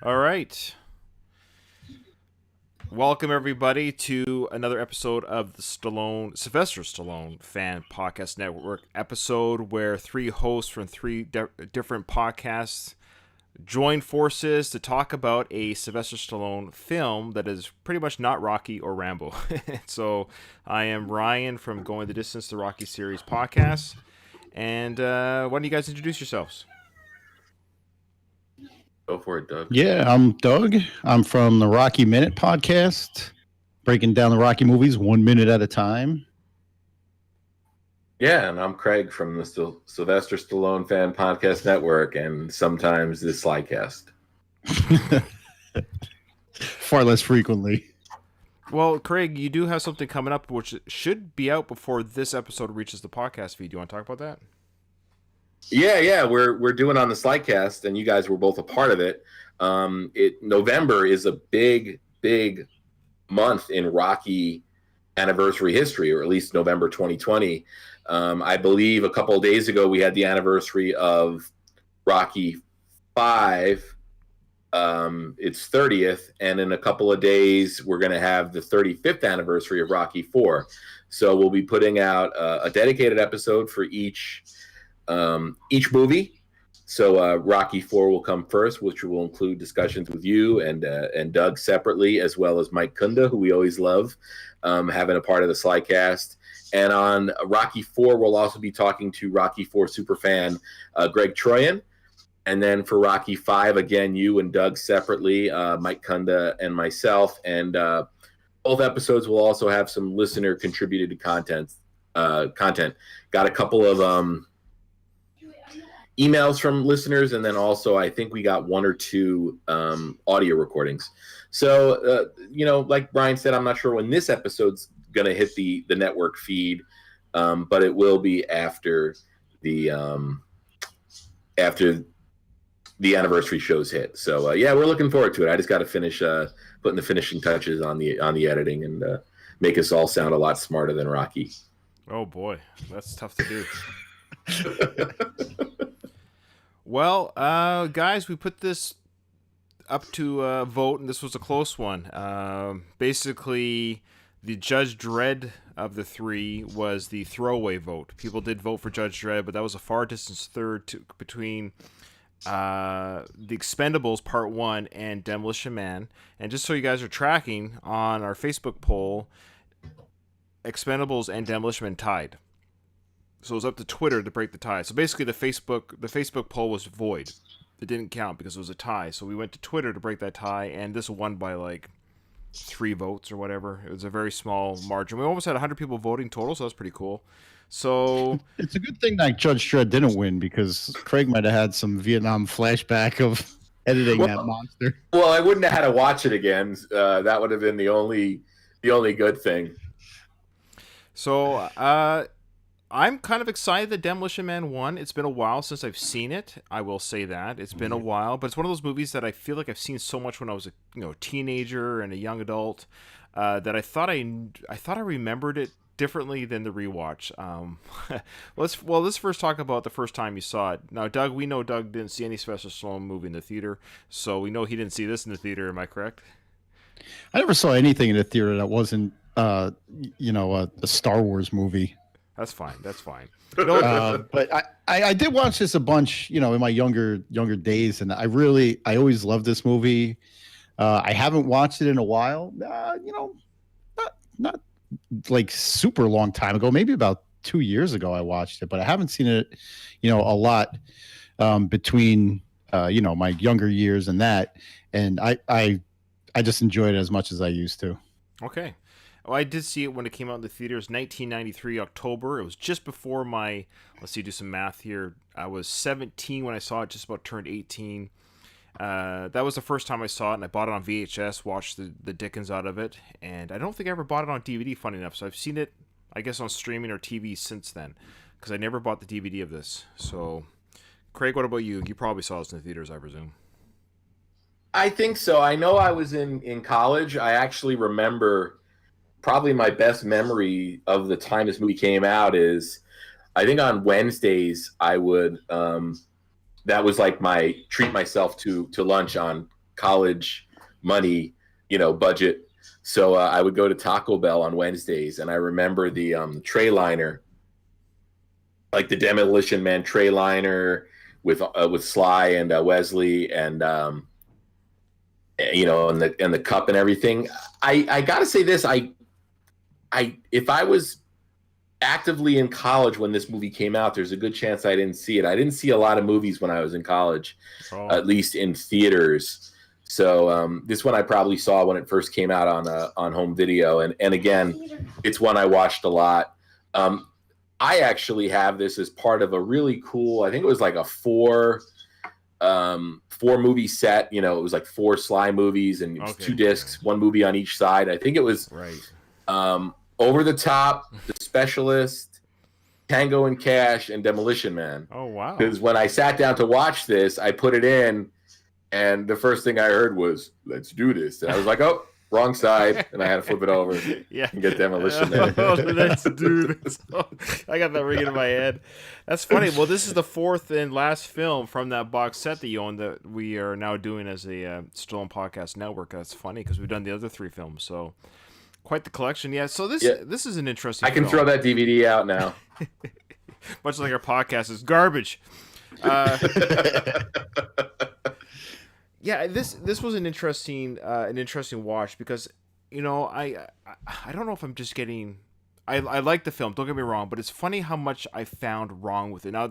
All right. Welcome everybody to another episode of the Sylvester Stallone Fan Podcast Network episode, where three hosts from three different podcasts join forces to talk about a Sylvester Stallone film that is pretty much not Rocky or Rambo. So I am Ryan from Going the Distance, the Rocky series podcast, and why don't you guys introduce yourselves? Go for it, Doug. Yeah, I'm Doug. I'm from the Rocky Minute podcast, breaking down the Rocky movies 1 minute at a time. Yeah, and I'm Craig from the Sylvester Stallone Fan Podcast Network, and sometimes the Slycast. Far less frequently. Well, Craig, you do have something coming up which should be out before this episode reaches the podcast feed. Do you want to talk about that? Yeah, we're doing on the Slycast, and you guys were both a part of it. November is a big month in Rocky anniversary history, or at least November 2020. I believe a couple of days ago we had the anniversary of Rocky 5. It's 30th, and in a couple of days we're going to have the 35th anniversary of Rocky 4. So we'll be putting out a dedicated episode for each movie. So Rocky 4 will come first, which will include discussions with you and Doug separately, as well as Mike Kunda, who we always love, having a part of the Slycast. And on Rocky 4, we'll also be talking to Rocky 4 superfan Greg Troyan. And then for Rocky 5, again, you and Doug separately, Mike Kunda and myself. And both episodes will also have some listener contributed content. Got a couple of emails from listeners, and then also I think we got one or two audio recordings. So like Brian said, I'm not sure when this episode's gonna hit the network feed, but it will be after the anniversary shows hit. So yeah, we're looking forward to it. I just got to finish putting the finishing touches on the editing and make us all sound a lot smarter than Rocky. Oh boy, that's tough to do. Well, guys, we put this up to vote, and this was a close one. Basically, the Judge Dredd of the three was the throwaway vote. People did vote for Judge Dredd, but that was a far distance third between The Expendables Part 1 and Demolition Man. And just so you guys are tracking, on our Facebook poll, Expendables and Demolition Man tied. So it was up to Twitter to break the tie. So basically the Facebook poll was void. It didn't count because it was a tie. So we went to Twitter to break that tie, and this won by like 3 votes or whatever. It was a very small margin. We almost had 100 people voting total, so that's pretty cool. So it's a good thing that Judge Dredd didn't win, because Craig might have had some Vietnam flashback of editing that monster. Well, I wouldn't have had to watch it again. That would have been the only good thing. So I'm kind of excited that Demolition Man won. It's been a while since I've seen it. I will say that. It's been a while, but it's one of those movies that I feel like I've seen so much when I was a teenager and a young adult that I thought I remembered it differently than the rewatch. Let's first talk about the first time you saw it. Now, Doug, we know Doug didn't see any Sylvester Stallone movie in the theater, so we know he didn't see this in the theater. Am I correct? I never saw anything in the theater that wasn't, a Star Wars movie. That's fine. But I did watch this a bunch, in my younger days, and I always loved this movie. I haven't watched it in a while. Not like super long time ago. Maybe about 2 years ago I watched it, but I haven't seen it, a lot between my younger years and that. And I just enjoyed it as much as I used to. Okay. Well, I did see it when it came out in the theaters, 1993 October. It was just before do some math here. I was 17 when I saw it, just about turned 18. That was the first time I saw it, and I bought it on VHS, watched the dickens out of it, and I don't think I ever bought it on DVD, funny enough. So I've seen it, I guess, on streaming or TV since then, because I never bought the DVD of this. So, Craig, what about you? You probably saw this in the theaters, I presume. I think so. I know I was in college. I actually remember probably my best memory of the time this movie came out is, I think on Wednesdays I would that was like my treat myself to lunch on college money, budget. So I would go to Taco Bell on Wednesdays, and I remember the tray liner, like the Demolition Man tray liner with Sly and Wesley and and the cup and everything. I gotta say this, I if I was actively in college when this movie came out, there's a good chance I didn't see it. I didn't see a lot of movies when I was in college, at least in theaters. So this one I probably saw when it first came out on home video, and again, it's one I watched a lot. I actually have this as part of a really cool, I think it was like a four movie set. It was like 4 Sly movies, and it was 2 discs, 1 movie on each side. I think it was Over the Top, The Specialist, Tango and Cash, and Demolition Man. Oh, wow. Because when I sat down to watch this, I put it in, and the first thing I heard was, let's do this. And I was like, oh, wrong side. And I had to flip it over and get Demolition Man. Let's do this. I got that ringing in my head. That's funny. Well, this is the 4th and last film from that box set that you own that we are now doing as a Stallone Podcast Network. That's funny because we've done the other 3 films. So quite the collection. Yeah, so this is an interesting I can film. throw that DVD out now. Much like our podcast is garbage. Yeah, this was an interesting watch because I don't know if I'm just getting I like the film, don't get me wrong, but it's funny how much I found wrong with it. Now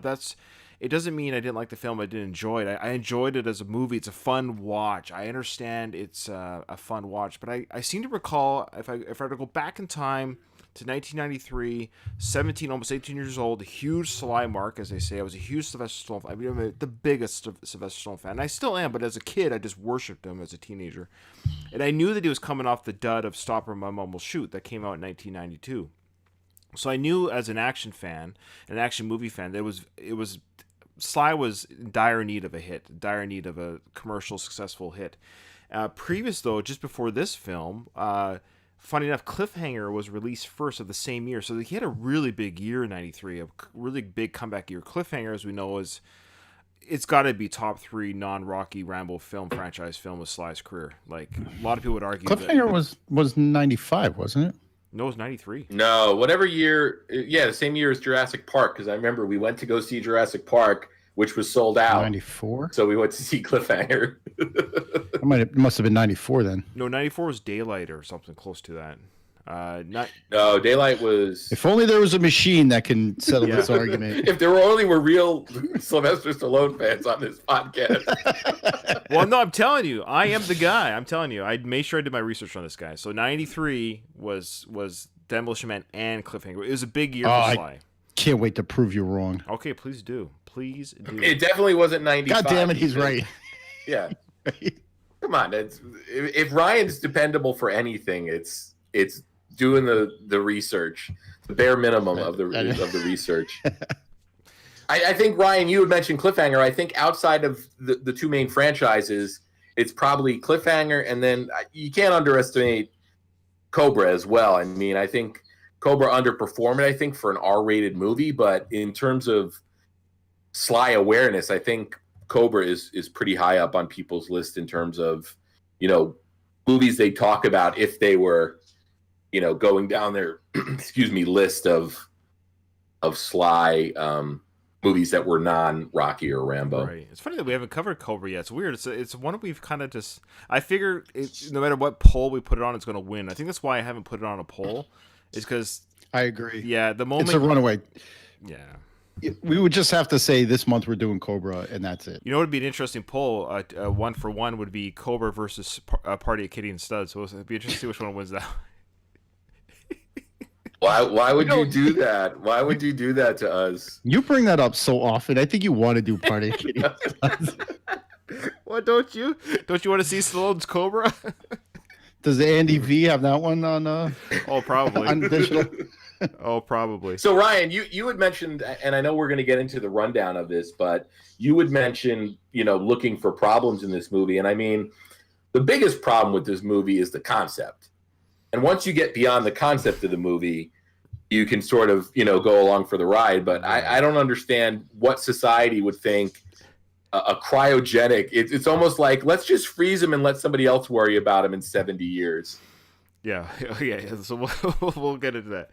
it doesn't mean I didn't like the film, I didn't enjoy it. I enjoyed it as a movie. It's a fun watch. I understand it's a fun watch, but I seem to recall if I were to go back in time to 1993, 17, almost 18 years old, a huge Sly mark, as they say. I was a huge Sylvester Stallone fan. I mean, I'm the biggest Sylvester Stallone fan. And I still am, but as a kid, I just worshipped him as a teenager. And I knew that he was coming off the dud of Stop or My Mom Will Shoot that came out in 1992. So I knew as an action fan, an action movie fan, that it was Sly was in dire need of a hit, dire need of a commercial successful hit. Previous, though, just before this film, funny enough, Cliffhanger was released first of the same year. So he had a really big year in 93, a really big comeback year. Cliffhanger, as we know, it's got to be top 3 non-Rocky Rambo film franchise film of Sly's career. Like, a lot of people would argue Cliffhanger was 95, wasn't it? No, it was 93. No, whatever year. Yeah, the same year as Jurassic Park, because I remember we went to go see Jurassic Park, which was sold out. 94? So we went to see Cliffhanger. It must have been 94 then. No, 94 was Daylight or something close to that. No, Daylight was... If only there was a machine that can settle this argument. If there were real Sylvester Stallone fans on this podcast. Well, no, I'm telling you, I am the guy. I'm telling you, I made sure I did my research on this guy. So 93 was Demolition Man and Cliffhanger. It was a big year for Sly. Can't wait to prove you wrong. Okay, please do. Please do. It definitely wasn't 95. God damn it, he's right. Yeah. Come on, if Ryan's dependable for anything, it's doing the research, the bare minimum of the research. I think, Ryan, you had mentioned Cliffhanger. I think outside of the 2 main franchises, it's probably Cliffhanger, and then you can't underestimate Cobra as well. I mean, I think Cobra underperformed, I think, for an R-rated movie, but in terms of Sly awareness, I think Cobra is pretty high up on people's list in terms of, movies they talk about if they were, going down their list of Sly movies that were non-Rocky or Rambo. Right. It's funny that we haven't covered Cobra yet. It's weird. It's one we've kind of just... I figure no matter what poll we put it on, it's going to win. I think that's why I haven't put it on a poll. Is because... I agree. Yeah, the moment... It's a runaway. Yeah. We would just have to say this month we're doing Cobra, and that's it. You know what would be an interesting poll? 1 for 1 would be Cobra versus Party of Kitty and Studs. So it'd be interesting to see which one wins that. Why would you do that? Why would you do that to us? You bring that up so often. I think you want to do Party of Kitty and Studs. What, don't you? Don't you want to see Stallone's Cobra? Does the Andy V have that one on? Oh, probably. On digital. Oh, probably. So, Ryan, you had mentioned, and I know we're going to get into the rundown of this, but you had mentioned, looking for problems in this movie. And I mean, the biggest problem with this movie is the concept. And once you get beyond the concept of the movie, you can sort of, go along for the ride. But I don't understand what society would think a cryogenic. It's almost like let's just freeze him and let somebody else worry about him in 70 years. Yeah, yeah. So we'll get into that.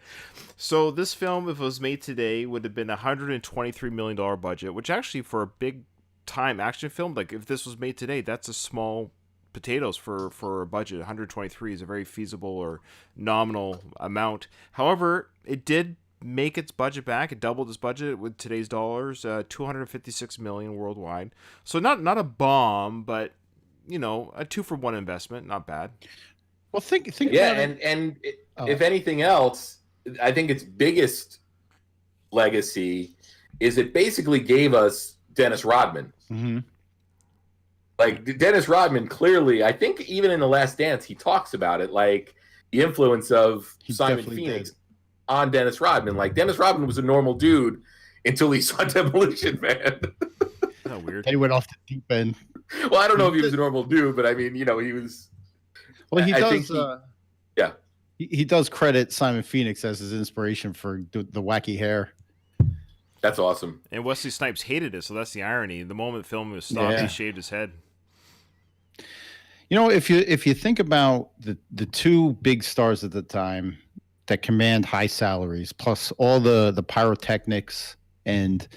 So this film, if it was made today, would have been $123 million budget, which actually for a big time action film, like if this was made today, that's a small potatoes for a budget. 123 is a very feasible or nominal amount. However, it did make its budget back. It doubled its budget with today's dollars, 256 million worldwide. So not a bomb, but you know, a 2-for-1 investment, not bad. Well, think Yeah, about it. and if anything else, I think its biggest legacy is it basically gave us Dennis Rodman. Mm-hmm. Like Dennis Rodman, clearly, I think even in The Last Dance, he talks about it, like the influence of Simon Phoenix on Dennis Rodman. Like Dennis Rodman was a normal dude until he saw Demolition Man. Oh, weird. He went off the deep end. Well, I don't know if he was a normal dude, but I mean, you know, he was. Well, he does. Yeah, he does credit Simon Phoenix as his inspiration for the wacky hair. That's awesome. And Wesley Snipes hated it, so that's the irony. The moment the film was stopped, he shaved his head. You know, if you think about the two big stars at the time that command high salaries, plus all the pyrotechnics, and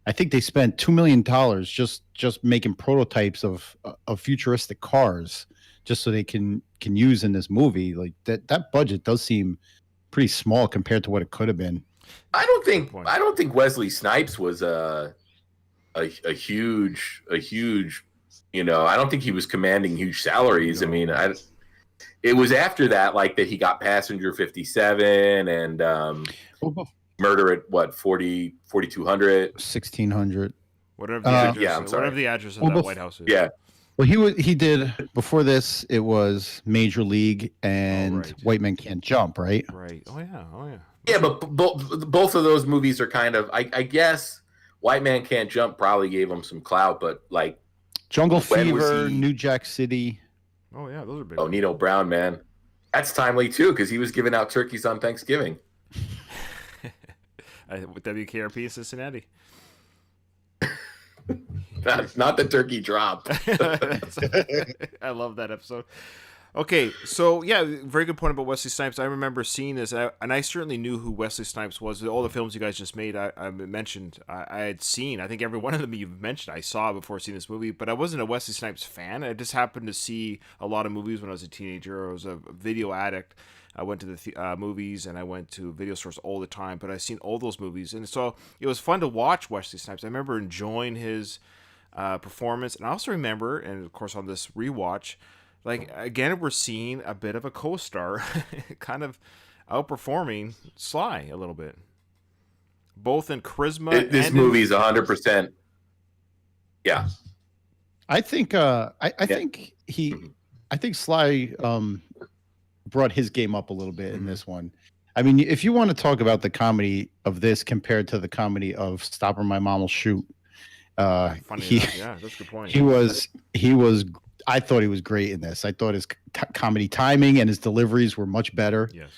I think they spent $2 million just making prototypes of futuristic cars, just so they can use in this movie. Like that budget does seem pretty small compared to what it could have been. I don't think Wesley Snipes was a huge, you know, I don't think he was commanding huge salaries. No. I mean, it was after that, like that he got Passenger 57 and Murder at what, 4,200? 1,600. Whatever the address, whatever the address of that White House is. Yeah. Well, he did before this. It was Major League and White Men Can't Jump, right? Right. Oh yeah. Yeah, but both of those movies are kind of, I guess, White Man Can't Jump probably gave him some clout, but like Jungle Fever, New Jack City. Oh yeah, those are big. Oh, Nino Brown, man, that's timely too because he was giving out turkeys on Thanksgiving. With WKRP in Cincinnati. Not the turkey drop. I love that episode. Okay, so yeah, very good point about Wesley Snipes. I remember seeing this, and I certainly knew who Wesley Snipes was. All the films you guys just made, I mentioned, I had seen. I think every one of them you've mentioned, I saw before seeing this movie. But I wasn't a Wesley Snipes fan. I just happened to see a lot of movies when I was a teenager. I was a video addict. I went to the movies and I went to video stores all the time. But I've seen all those movies, and so it was fun to watch Wesley Snipes. I remember enjoying his performance, and I also remember, and of course on this rewatch, like again we're seeing a bit of a co-star kind of outperforming Sly a little bit, both in charisma. This movie is 100%. Yeah, I think I think Sly brought his game up a little bit in this one. I mean, if you want to talk about the comedy of this compared to the comedy of Stop or My Mom Will Shoot, yeah, that's a good point. He was. I thought he was great in this. I thought his comedy timing and his deliveries were much better. Yes.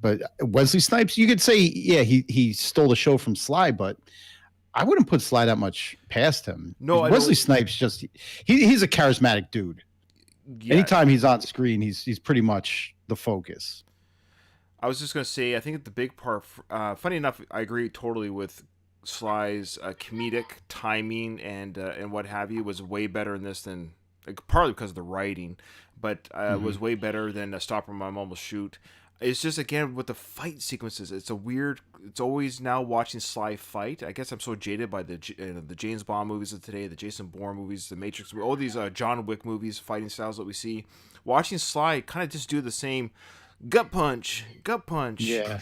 But Wesley Snipes, you could say, yeah, he stole the show from Sly, but I wouldn't put Sly that much past him. No, Wesley Snipes he's a charismatic dude. Yeah. Anytime he's on screen, he's pretty much the focus. I was just gonna say, I think the big part. Funny enough, I agree totally with Sly's comedic timing and what have you was way better in this than, like, partly because of the writing, but was way better than Stop or My Mom Will Shoot. It's just, again, with the fight sequences, it's always now watching Sly fight. I guess I'm so jaded by the James Bond movies of today, the Jason Bourne movies, the Matrix, all these John Wick movies, fighting styles that we see. Watching Sly kind of just do the same gut punch. Yeah.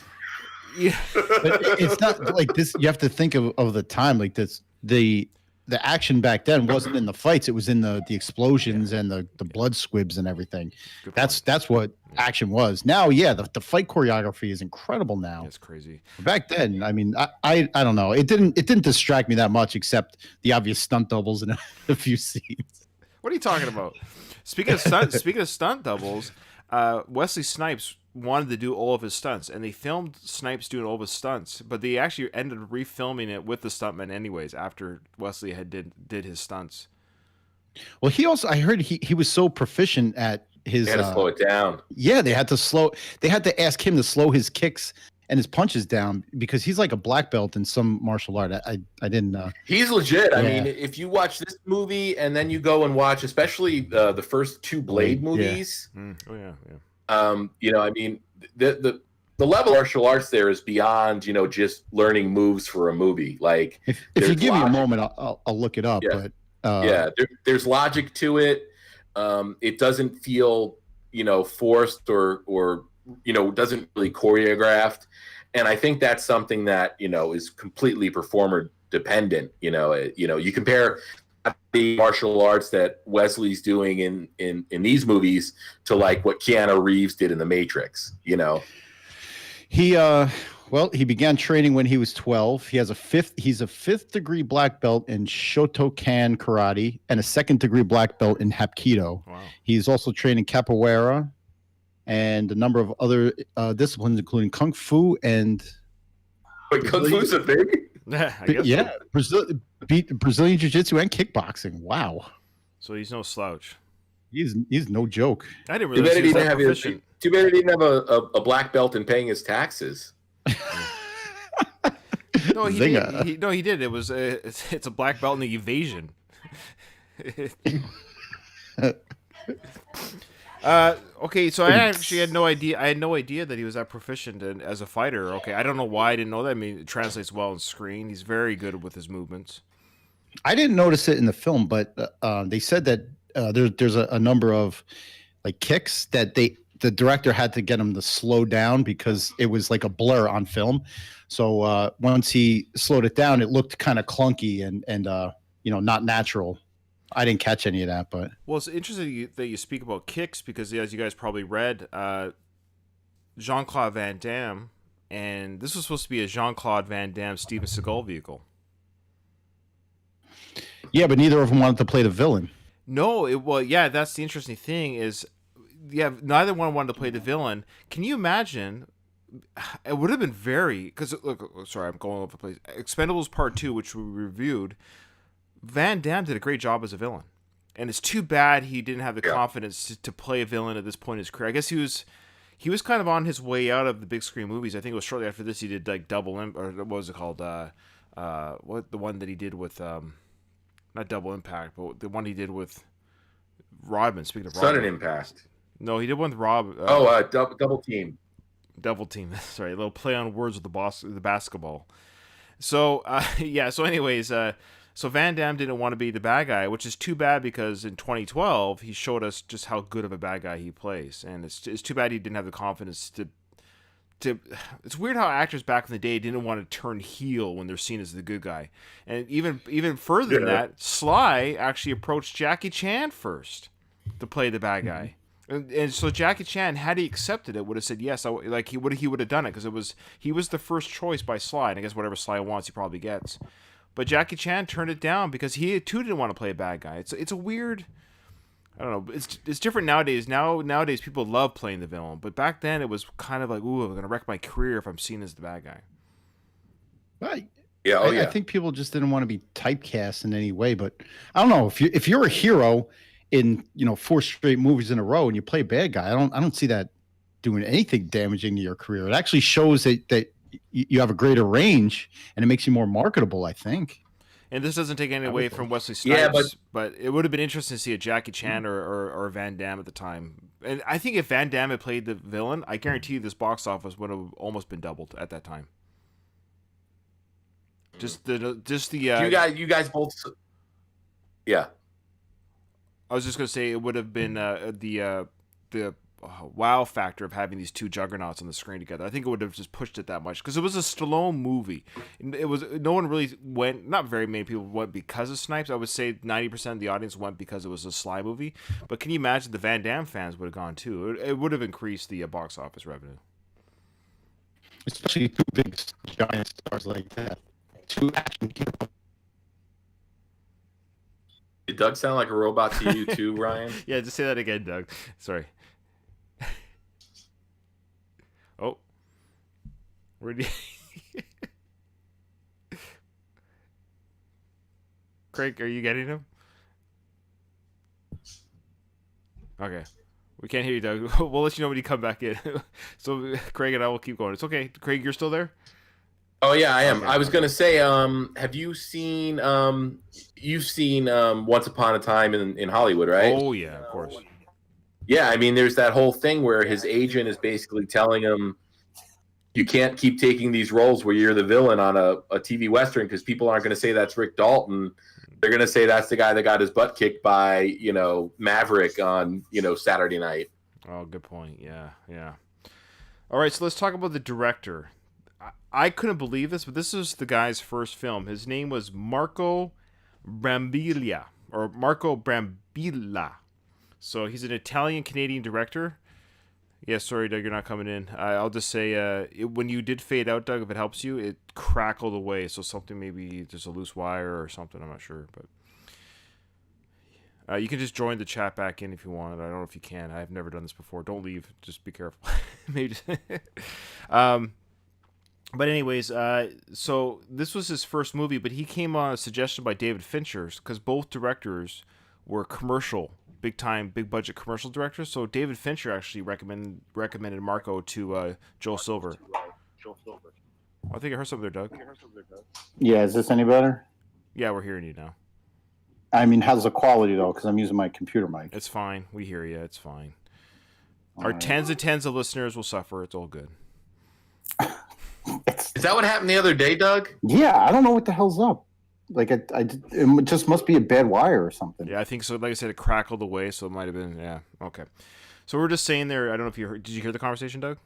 Yeah. But it's not like this. You have to think of the time like this. The action back then wasn't in the fights. It was in the explosions and the blood squibs and everything. That's what action was. Now, yeah, the fight choreography is incredible now. It's crazy. Back then, I mean, I don't know. It didn't distract me that much, except the obvious stunt doubles in a few scenes. What are you talking about? Speaking of stunt doubles, Wesley Snipes wanted to do all of his stunts, and they filmed Snipes doing all of his stunts, but they actually ended up refilming it with the stuntman anyways after Wesley had did his stunts. Well, I heard he was so proficient at his. They had to slow it down. Yeah, they had to ask him to slow his kicks and his punches down because he's like a black belt in some martial art. I didn't. He's legit. Yeah. I mean, if you watch this movie and then you go and watch, especially the first two Blade movies. Yeah. Oh yeah, yeah. I mean, the level of martial arts there is beyond, just learning moves for a movie. Like, if you give me a moment, I'll look it up. Yeah. But there's logic to it. It doesn't feel, forced or doesn't really choreographed. And I think that's something that, is completely performer dependent. You compare the martial arts that Wesley's doing in these movies to like what Keanu Reeves did in The Matrix, He began training when he was 12. He's a fifth degree black belt in Shotokan karate and a second degree black belt in Hapkido. Wow. He's also trained in capoeira and a number of other disciplines, including kung fu and. Wait, kung fu's a thing? Yeah, Brazilian jiu-jitsu and kickboxing. Wow. So he's no slouch. He's no joke. I didn't realize he was that proficient. Too bad he didn't have a black belt in paying his taxes. No, he did. It was it's a black belt in the evasion. Okay, so I actually had no idea. I had no idea that he was that proficient as a fighter. Okay, I don't know why I didn't know that. I mean, it translates well on screen. He's very good with his movements. I didn't notice it in the film, but they said that there's a number of like kicks that the director had to get him to slow down because it was like a blur on film. So once he slowed it down, it looked kind of clunky and not natural. I didn't catch any of that, but well, it's interesting that you speak about kicks because, as you guys probably read, Jean-Claude Van Damme, and this was supposed to be a Jean-Claude Van Damme Steven Seagal vehicle. Yeah, but neither of them wanted to play the villain. No, that's the interesting thing is, neither one wanted to play the villain. Can you imagine? It would have been because look, sorry, I'm going over the place. Expendables Part 2, which we reviewed. Van Damme did a great job as a villain, and it's too bad he didn't have the confidence to play a villain at this point in his career. I guess he was kind of on his way out of the big screen movies. I think it was shortly after this he did like or what was it called? What the one that he did with not Double Impact, but the one he did with Rodman. Speaking of Rodman, Sudden Impact. No, he did one with Rob. Double Team. Double Team. Sorry, a little play on words with the basketball. So So anyways. So Van Damme didn't want to be the bad guy, which is too bad because in 2012 he showed us just how good of a bad guy he plays, and it's too bad he didn't have the confidence to. It's weird how actors back in the day didn't want to turn heel when they're seen as the good guy, and even further than that, Sly actually approached Jackie Chan first to play the bad guy, and so Jackie Chan, had he accepted it, would have said yes. He would have done it because he was the first choice by Sly, and I guess whatever Sly wants, he probably gets. But Jackie Chan turned it down because he too didn't want to play a bad guy. It's a weird, I don't know. It's different nowadays. Nowadays people love playing the villain, but back then it was kind of like, ooh, I'm gonna wreck my career if I'm seen as the bad guy. Right. Yeah. I think people just didn't want to be typecast in any way. But I don't know if you're a hero in 4 straight movies in a row and you play a bad guy, I don't see that doing anything damaging to your career. It actually shows that you have a greater range and it makes you more marketable, I think. And this doesn't take any away from Wesley Snipes, but it would have been interesting to see a Jackie Chan or Van Damme at the time. And I think if Van Damme had played the villain, I guarantee you this box office would have almost been doubled at that time. You guys both. Yeah. I was just gonna say it would have been the wow factor of having these two juggernauts on the screen together. I think it would have just pushed it that much because it was a Stallone movie. It was no one really went. Not very many people went because of Snipes. I would say 90% of the audience went because it was a Sly movie. But can you imagine the Van Damme fans would have gone too? It would have increased the box office revenue. Especially two big giant stars like that. Two action heroes. Did Doug sound like a robot to you too, Ryan? Yeah, just say that again, Doug. Sorry. Where do you... Craig, are you getting him? Okay. We can't hear you, Doug. We'll let you know when you come back in. So Craig and I will keep going. It's okay. Craig, you're still there? Oh yeah, I am. Okay. I was gonna say, have you seen you've seen Once Upon a Time in Hollywood, right? Oh yeah, of course. Yeah, I mean, there's that whole thing where his agent is basically telling him, you can't keep taking these roles where you're the villain on a TV Western because people aren't going to say that's Rick Dalton. They're going to say that's the guy that got his butt kicked by, Maverick on, Saturday night. Oh, good point. Yeah, yeah. All right, so let's talk about the director. I couldn't believe this, but this is the guy's first film. His name was Marco Brambilla. So he's an Italian-Canadian director. Yeah, sorry, Doug, you're not coming in. I'll just say, when you did fade out, Doug, if it helps you, it crackled away. So something, maybe there's a loose wire or something. I'm not sure, but you can just join the chat back in if you want. I don't know if you can. I've never done this before. Don't leave. Just be careful. Maybe. But anyways, so this was his first movie, but he came on a suggestion by David Fincher because both directors were big budget commercial directors. So David Fincher actually recommended Marco to Joel Silver. I think I heard something there, Doug. Yeah, is this any better? Yeah, we're hearing you now. I mean, how's the quality though? Because I'm using my computer mic. It's fine. We hear you. It's fine. All Our right. tens of listeners will suffer. It's all good. Is that what happened the other day, Doug? Yeah, I don't know what the hell's up. Like, it just must be a bad wire or something. Yeah, I think so. Like I said, it crackled away, so it might have been. Yeah, okay. So we're just saying there. I don't know if you heard. Did you hear the conversation, Doug?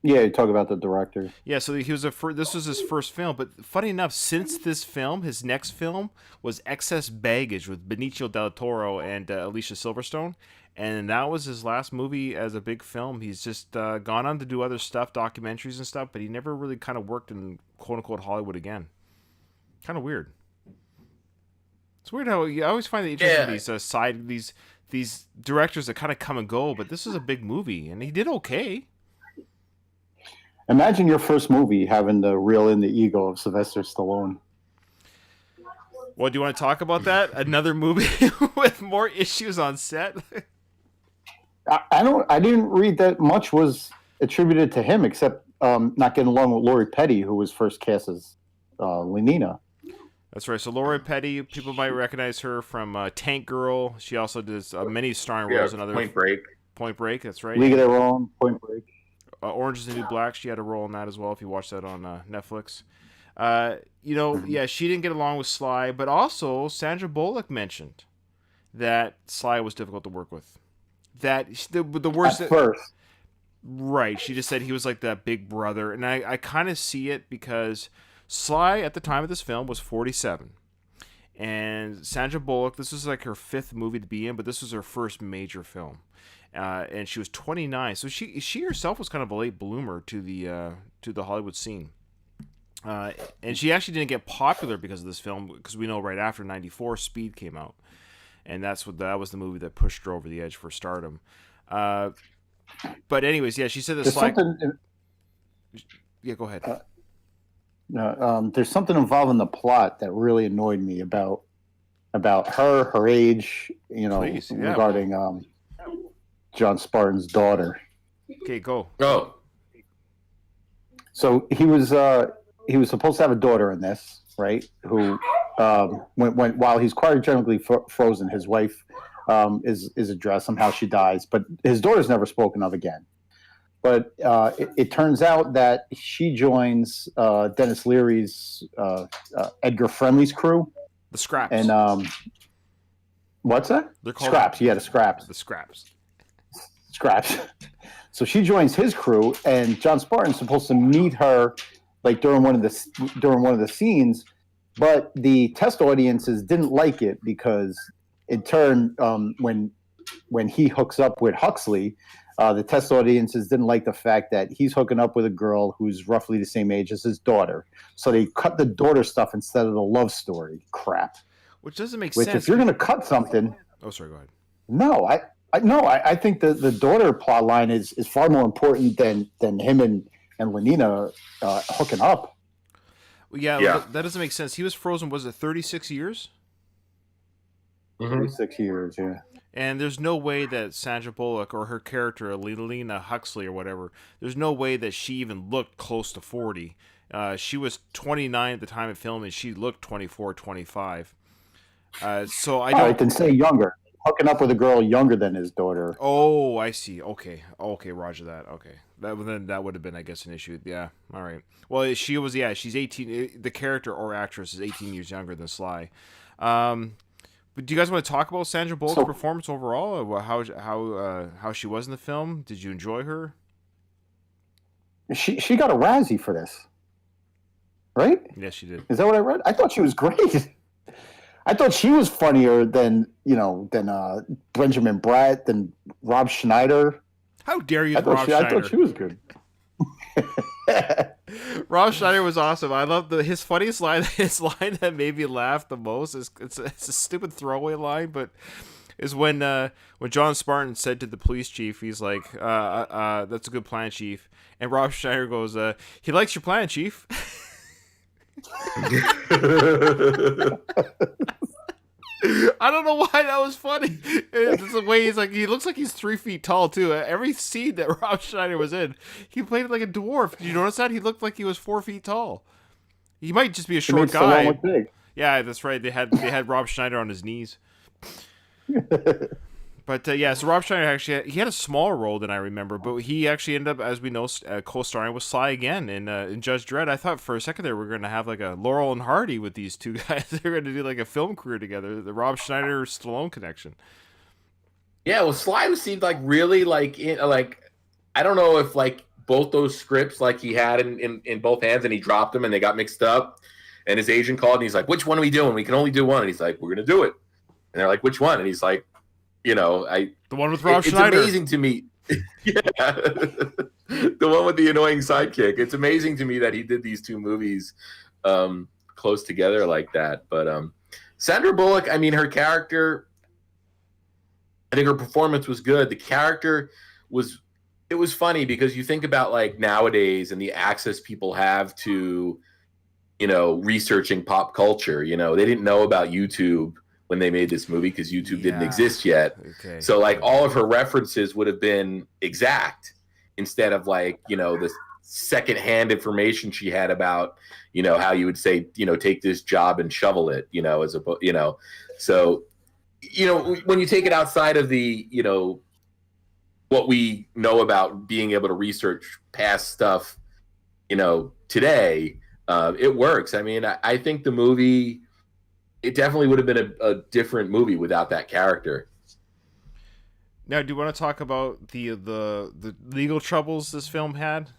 Yeah, you talk about the director. Yeah, so he was this was his first film, but funny enough, since this film, his next film was Excess Baggage with Benicio del Toro and Alicia Silverstone, and that was his last movie as a big film. He's just gone on to do other stuff, documentaries and stuff, but he never really kind of worked in quote-unquote Hollywood again. Kind of weird. It's weird how I always find it interesting, these directors that kind of come and go, but this is a big movie, and he did okay. Imagine your first movie having to reel in the ego of Sylvester Stallone. Well, do you want to talk about that? Another movie with more issues on set? I didn't read that much was attributed to him, except not getting along with Lori Petty, who was first cast as Lenina. That's right. So Lori Petty, people might recognize her from Tank Girl. She also does many starring roles in other Point Break. Point Break. That's right. League of Their Own, Point Break. Orange is the New Black. She had a role in that as well. If you watch that on Netflix, yeah, she didn't get along with Sly, but also Sandra Bullock mentioned that Sly was difficult to work with. That the worst at first. Right. She just said he was like that big brother, and I kind of see it because Sly at the time of this film was 47. And Sandra Bullock, this was like her 5th movie to be in, but this was her first major film. And she was 29, so she herself was kind of a late bloomer to the Hollywood scene. And she actually didn't get popular because of this film, because we know right after '94, Speed came out, and that was the movie that pushed her over the edge for stardom. But anyways, yeah, she said this. Yeah, go ahead. There's something involved in the plot that really annoyed me about her age, Please, yeah, regarding John Spartan's daughter. Okay, go. Oh. So he was supposed to have a daughter in this, right? Who, while he's cryogenically frozen, his wife is addressed. Somehow she dies, but his daughter's never spoken of again. But it turns out that she joins Dennis Leary's Edgar Friendly's crew. The Scraps. And what's that? They're called Scraps. Yeah, the Scraps. The Scraps. Scraps. So she joins his crew, and John Spartan's supposed to meet her like during one of the scenes, but the test audiences didn't like it because in turn, when he hooks up with Huxley, the test audiences didn't like the fact that he's hooking up with a girl who's roughly the same age as his daughter. So they cut the daughter stuff instead of the love story crap. Which doesn't make sense. If you're going to cut something, oh, sorry, go ahead. No, I think the daughter plot line is far more important than him and and Lenina hooking up. Yeah, Yeah. that doesn't make sense. He was frozen, was it 36 years? 36 years, yeah. And there's no way that Sandra Bullock or her character, Lena Huxley or whatever, there's no way that she even looked close to 40. She was 29 at the time of filming. She looked 24, 25. So I don't... All right, then say younger. Hooking up with a girl younger than his daughter. Oh, I see. Okay, roger that. Okay. Then that would have been, I guess, an issue. Yeah, all right. Well, she's 18. The character or actress is 18 years younger than Sly. But do you guys want to talk about Sandra Bullock's performance overall? Or how she was in the film? Did you enjoy her? She got a Razzie for this, right? Yes, she did. Is that what I read? I thought she was great. I thought she was funnier than Benjamin Bratt, than Rob Schneider. How dare you, Rob Schneider? I thought she was good. Rob Schneider was awesome. I love his funniest line. His line that made me laugh the most is it's a stupid throwaway line, but is when John Spartan said to the police chief, he's like, "That's a good plan, chief." And Rob Schneider goes, "He likes your plan, chief." I don't know why that was funny. It's the way he looks like he's 3 feet tall too. Every scene that Rob Schneider was in, he played like a dwarf. Did you notice that? He looked like he was 4 feet tall. He might just be a short guy. Look big. Yeah, that's right. They had Rob Schneider on his knees. But so Rob Schneider actually he had a smaller role than I remember, but he actually ended up, as we know, co-starring with Sly again in Judge Dredd. I thought for a second there we were going to have like a Laurel and Hardy with these two guys. They're going to do like a film career together, the Rob Schneider Stallone connection. Yeah, well, Sly seemed like really like I don't know if like both those scripts like he had in both hands and he dropped them and they got mixed up, and his agent called and he's like, "Which one are we doing? We can only do one." And he's like, "We're going to do it." And they're like, "Which one?" And he's like, the one with Rob Schneider. It's amazing to me. Yeah. The one with the annoying sidekick. It's amazing to me that he did these two movies close together like that. But Sandra Bullock, I mean, her character, I think her performance was good. The character was funny because you think about like nowadays and the access people have to, researching pop culture. They didn't know about YouTube when they made this movie because YouTube didn't exist yet. Okay. So like all of her references would have been exact instead of like, the secondhand information she had about, how you would say, take this job and shovel it, as a, so, when you take it outside of the, what we know about being able to research past stuff, today, it works. I mean, I think the movie, it definitely would have been a different movie without that character. Now, do you want to talk about the legal troubles this film had?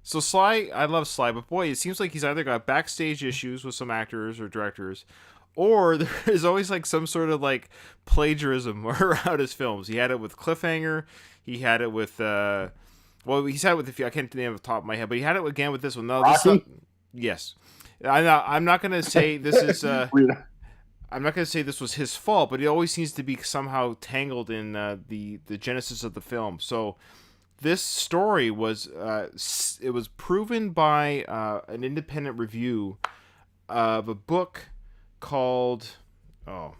So Sly, I love Sly, but boy, it seems like he's either got backstage issues with some actors or directors, or there's always like some sort of like plagiarism around his films. He had it with Cliffhanger. He had it with he's had it with I can't name it off the top of my head, but he had it again with this one. No, yes. I'm not going to say this is. I'm not going to say this was his fault, but it always seems to be somehow tangled in the genesis of the film. So this story was it was proven by an independent review of a book called I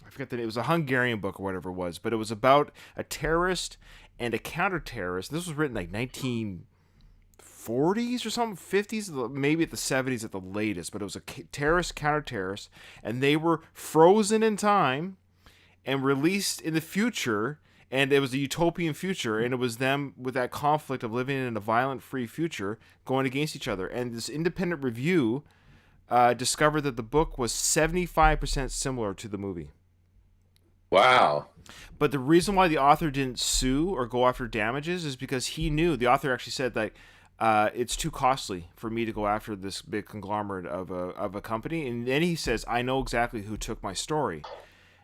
forget the name. It was a Hungarian book or whatever it was, but it was about a terrorist and a counter-terrorist. This was written like 1940s or something, 50s, maybe at the 70s at the latest, but it was a terrorist, counter-terrorist, and they were frozen in time and released in the future, and it was a utopian future, and it was them with that conflict of living in a violent, free future going against each other. And this independent review discovered that the book was 75% similar to the movie. Wow. But the reason why the author didn't sue or go after damages is because he knew, the author actually said that it's too costly for me to go after this big conglomerate of a company. And then he says, I know exactly who took my story.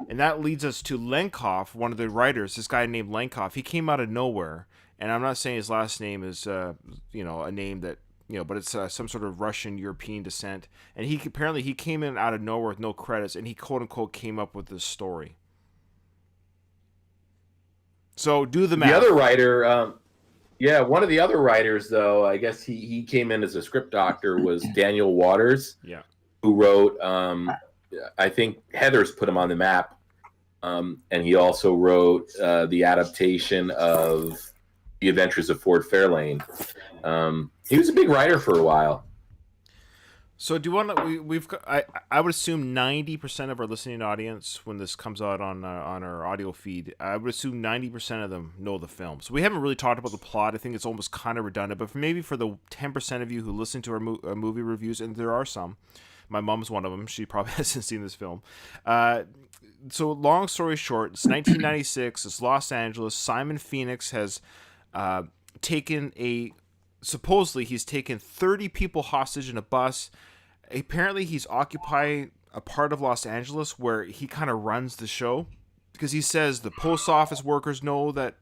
And that leads us to Lenkov, one of the writers, this guy named Lenkov. He came out of nowhere. And I'm not saying his last name is, a name that, but it's some sort of Russian European descent. And he came in out of nowhere with no credits, and he quote unquote came up with this story. So do the math. The other writer, Yeah, one of the other writers, though, I guess he came in as a script doctor, was Daniel Waters, Yeah. who wrote, I think Heather's put him on the map, and he also wrote the adaptation of The Adventures of Ford Fairlane. He was a big writer for a while. So do you want to? We've got, I would assume 90% of our listening audience, when this comes out on our audio feed, I would assume 90% of them know the film. So we haven't really talked about the plot. I think it's almost kind of redundant. But maybe for the 10% of you who listen to our movie reviews, and there are some, my mom's one of them. She probably hasn't seen this film. So long story short, it's 1996. It's Los Angeles. Simon Phoenix has supposedly he's taken 30 people hostage in a bus. Apparently he's occupying a part of Los Angeles where he kind of runs the show, because he says the post office workers know that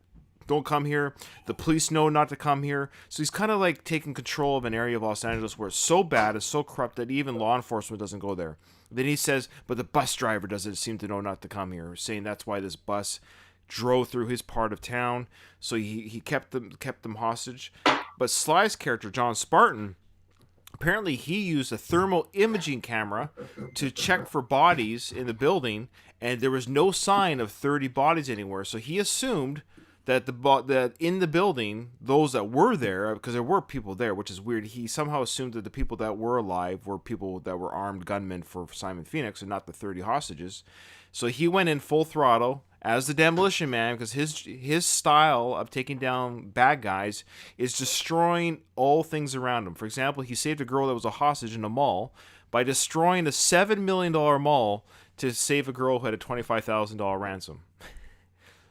don't come here, the police know not to come here. So he's kind of like taking control of an area of Los Angeles where it's so bad, it's so corrupt that even law enforcement doesn't go there. Then he says, but the bus driver doesn't seem to know not to come here, saying that's why this bus drove through his part of town. So he kept them hostage. But Sly's character, John Spartan, apparently he used a thermal imaging camera to check for bodies in the building, and there was no sign of 30 bodies anywhere. So he assumed that that in the building, those that were there, because there were people there, which is weird, he somehow assumed that the people that were alive were people that were armed gunmen for Simon Phoenix and not the 30 hostages. So he went in full throttle as the Demolition Man, because his style of taking down bad guys is destroying all things around him. For example, he saved a girl that was a hostage in a mall by destroying a $7 million mall to save a girl who had a $25,000 ransom.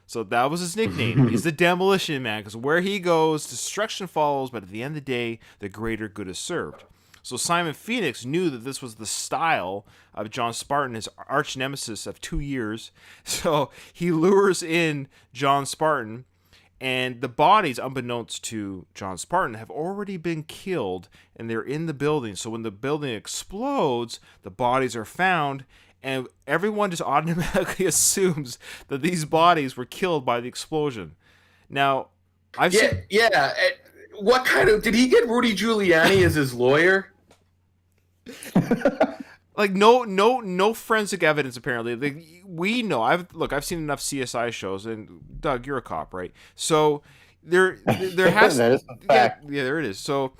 So that was his nickname. He's the Demolition Man, because where he goes, destruction follows, but at the end of the day, the greater good is served. So Simon Phoenix knew that this was the style of John Spartan, his arch nemesis of 2 years. So he lures in John Spartan, and the bodies, unbeknownst to John Spartan, have already been killed, and they're in the building. So when the building explodes, the bodies are found, and everyone just automatically assumes that these bodies were killed by the explosion. Now, what kind of, did he get Rudy Giuliani as his lawyer? Like no forensic evidence apparently. Like, we know. I've seen enough CSI shows, and Doug, you're a cop, right? So there has that is a fact. Yeah, there it is. So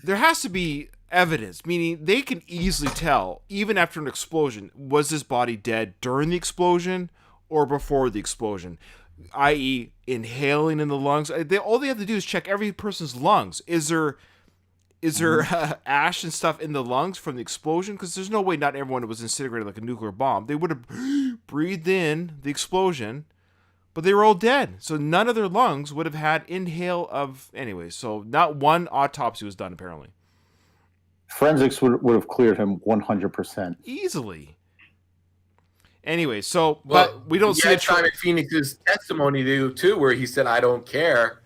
there has to be evidence, meaning they can easily tell, even after an explosion, was this body dead during the explosion or before the explosion, i.e. inhaling in the lungs. All they have to do is check every person's lungs. Is there ash and stuff in the lungs from the explosion? Because there's no way not everyone was incinerated like a nuclear bomb. They would have breathed in the explosion, but they were all dead. So none of their lungs would have had inhale of... Anyway, so not one autopsy was done, apparently. Forensics would have cleared him 100%. Easily. Anyway, so... but we don't see it... Simon Phoenix's testimony, too, where he said, I don't care.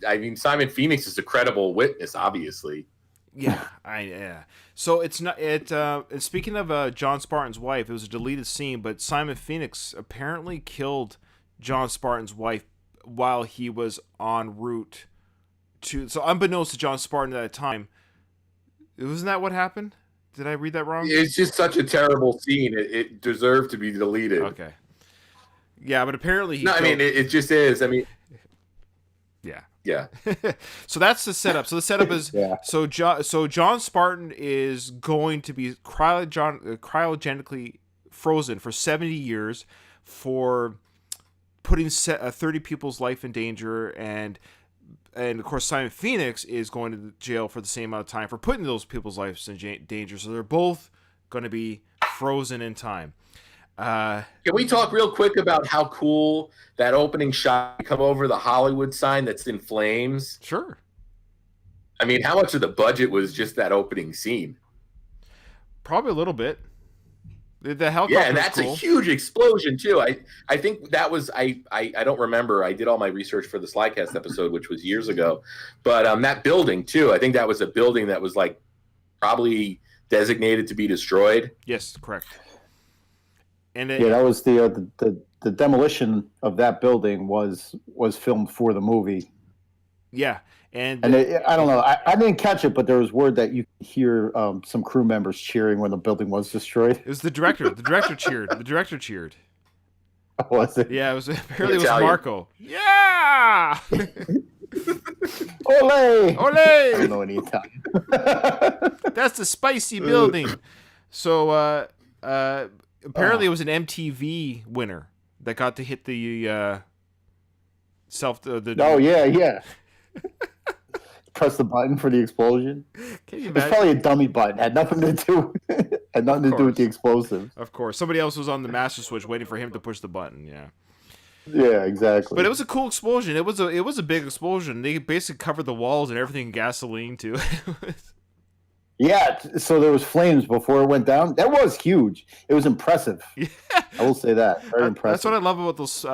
I mean, Simon Phoenix is a credible witness, obviously. Yeah. So it's not it. And speaking of John Spartan's wife, it was a deleted scene, but Simon Phoenix apparently killed John Spartan's wife while he was en route to. So unbeknownst to John Spartan at that time, wasn't that what happened? Did I read that wrong? It's just such a terrible scene. It deserved to be deleted. Okay. Yeah, but apparently I mean, it just is. I mean. Yeah. So that's the setup. So the setup is so John Spartan is going to be cryogenically frozen for 70 years for putting 30 people's life in danger, and of course Simon Phoenix is going to jail for the same amount of time for putting those people's lives in danger. So they're both going to be frozen in time. Can we talk real quick about how cool that opening shot come over the Hollywood sign that's in flames? Sure. I mean, how much of the budget was just that opening scene? Probably a little bit. The helicopter. Yeah, and that's cool. A huge explosion too. I think that was I don't remember. I did all my research for the Slycast episode, which was years ago. But that building too. I think that was a building that was like probably designated to be destroyed. Yes, correct. And that was the demolition of that building was filmed for the movie. Yeah, and I don't know. I didn't catch it, but there was word that you could hear some crew members cheering when the building was destroyed. it was the director. The director cheered. The director cheered. Was it? Yeah, it was apparently it was Italian. Marco. Yeah. Ole! Ole! I don't know any Italian. That's the spicy building. So apparently it was an MTV winner that got to hit the Oh yeah. Press the button for the explosion. Can you It's imagine? probably a dummy button. Had nothing to do. Had nothing to do with the explosive. Of course, somebody else was on the master switch waiting for him to push the button. Yeah, Yeah, exactly. but it was a cool explosion. It was a big explosion. They basically covered the walls and everything in gasoline too. Yeah, so there was flames before it went down. That was huge. It was impressive. Yeah. I will say that. Very impressive. That's what I love about those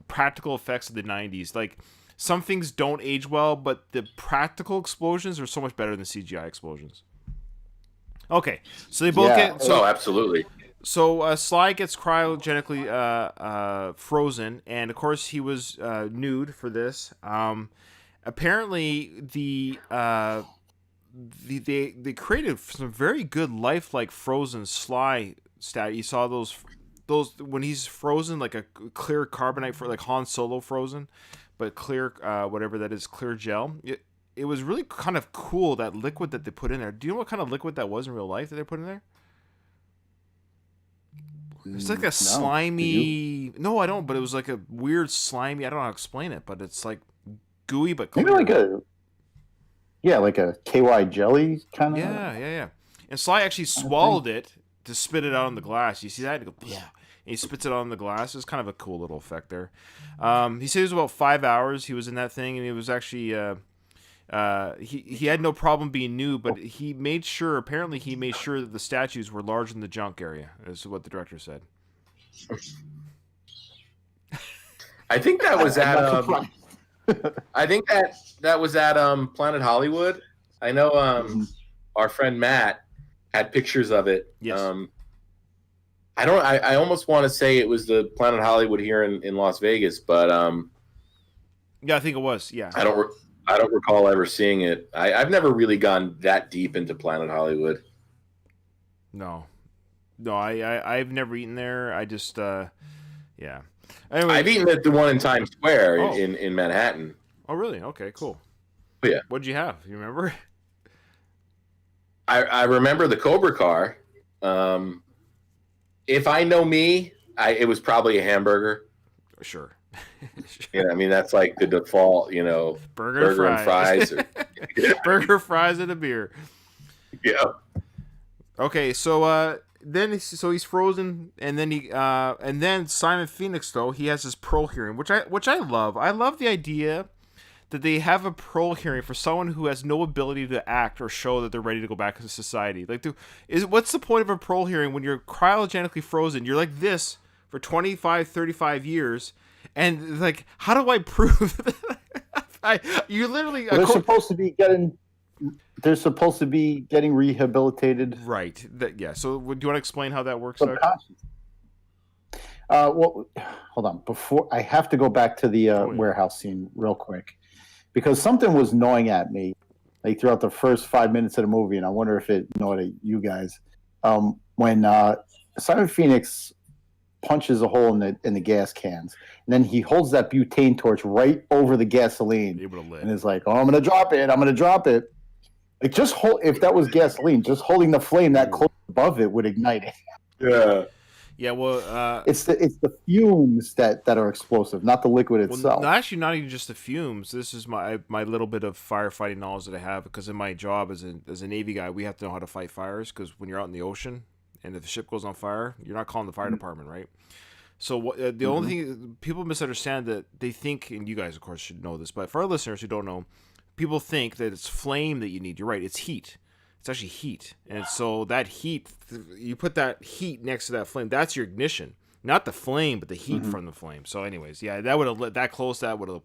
practical effects of the '90s. Like, some things don't age well, but the practical explosions are so much better than CGI explosions. Okay, so they both Yeah. get so Oh, absolutely. So Sly gets cryogenically frozen, and of course he was nude for this. Apparently, they created some very good lifelike frozen Sly stat. You saw those when he's frozen, like a clear carbonite for like Han Solo frozen, but clear whatever that is, clear gel. It was really kind of cool, that liquid that they put in there. Do you know what kind of liquid that was in real life that they put in there? It's like a slimy. No, I don't. But it was like a weird slimy. I don't know how to explain it, but it's like gooey but clear. Maybe like a KY jelly kind of. Yeah. And Sly actually swallowed it to spit it out on the glass. You see that? And he spits it out on the glass. It's kind of a cool little effect there. He said it was about 5 hours he was in that thing, and it was actually he had no problem being nude, but he made sure that the statues were larger than the junk area, is what the director said. I think that was at that was at Planet Hollywood. I know our friend Matt had pictures of it. Yes. I almost want to say it was the Planet Hollywood here in Las Vegas, but yeah, I think it was. Yeah. I don't recall ever seeing it. I've never really gone that deep into Planet Hollywood. No, I've never eaten there. I just yeah. Anyway, I've eaten at the one in Times Square Oh. in Manhattan. Oh, really? Okay, cool. Oh, yeah. What'd you have? You remember? I remember the Cobra car. If I know me, it was probably a hamburger. Sure. Yeah, I mean that's like the default, Burger and fries. Burger, fries, and a beer. Yeah. Okay, so he's frozen, and then Simon Phoenix, though, he has his parole hearing, which I love. I love the idea that they have a parole hearing for someone who has no ability to act or show that they're ready to go back into society. Like, what's the point of a parole hearing when you're cryogenically frozen? You're like this for 25, 35 years, and like, how do I prove that? You literally They're supposed to be getting rehabilitated. right. Yeah. So, do you want to explain how that works? Doug? Well, hold on. Before I have to go back to the warehouse scene real quick, because something was gnawing at me like throughout the first 5 minutes of the movie, and I wonder if it gnawed at you guys. When Simon Phoenix punches a hole in the gas cans, and then he holds that butane torch right over the gasoline, and is like, "Oh, I'm gonna drop it. I'm gonna drop it." Like, if that was gasoline, just holding the flame that close above it would ignite it. Yeah. Yeah, well, it's the fumes that are explosive, not the liquid itself. Well, actually, not even just the fumes. This is my little bit of firefighting knowledge that I have, because in my job as a Navy guy, we have to know how to fight fires, because when you're out in the ocean and if the ship goes on fire, you're not calling the fire department, right? So the only thing people misunderstand, that they think, and you guys of course should know this, but for our listeners who don't know, people think that it's flame that you need. You're right, it's heat. It's actually heat. And so that heat, you put that heat next to that flame, that's your ignition. Not the flame, but the heat from the flame. So anyways, yeah, that would have that would have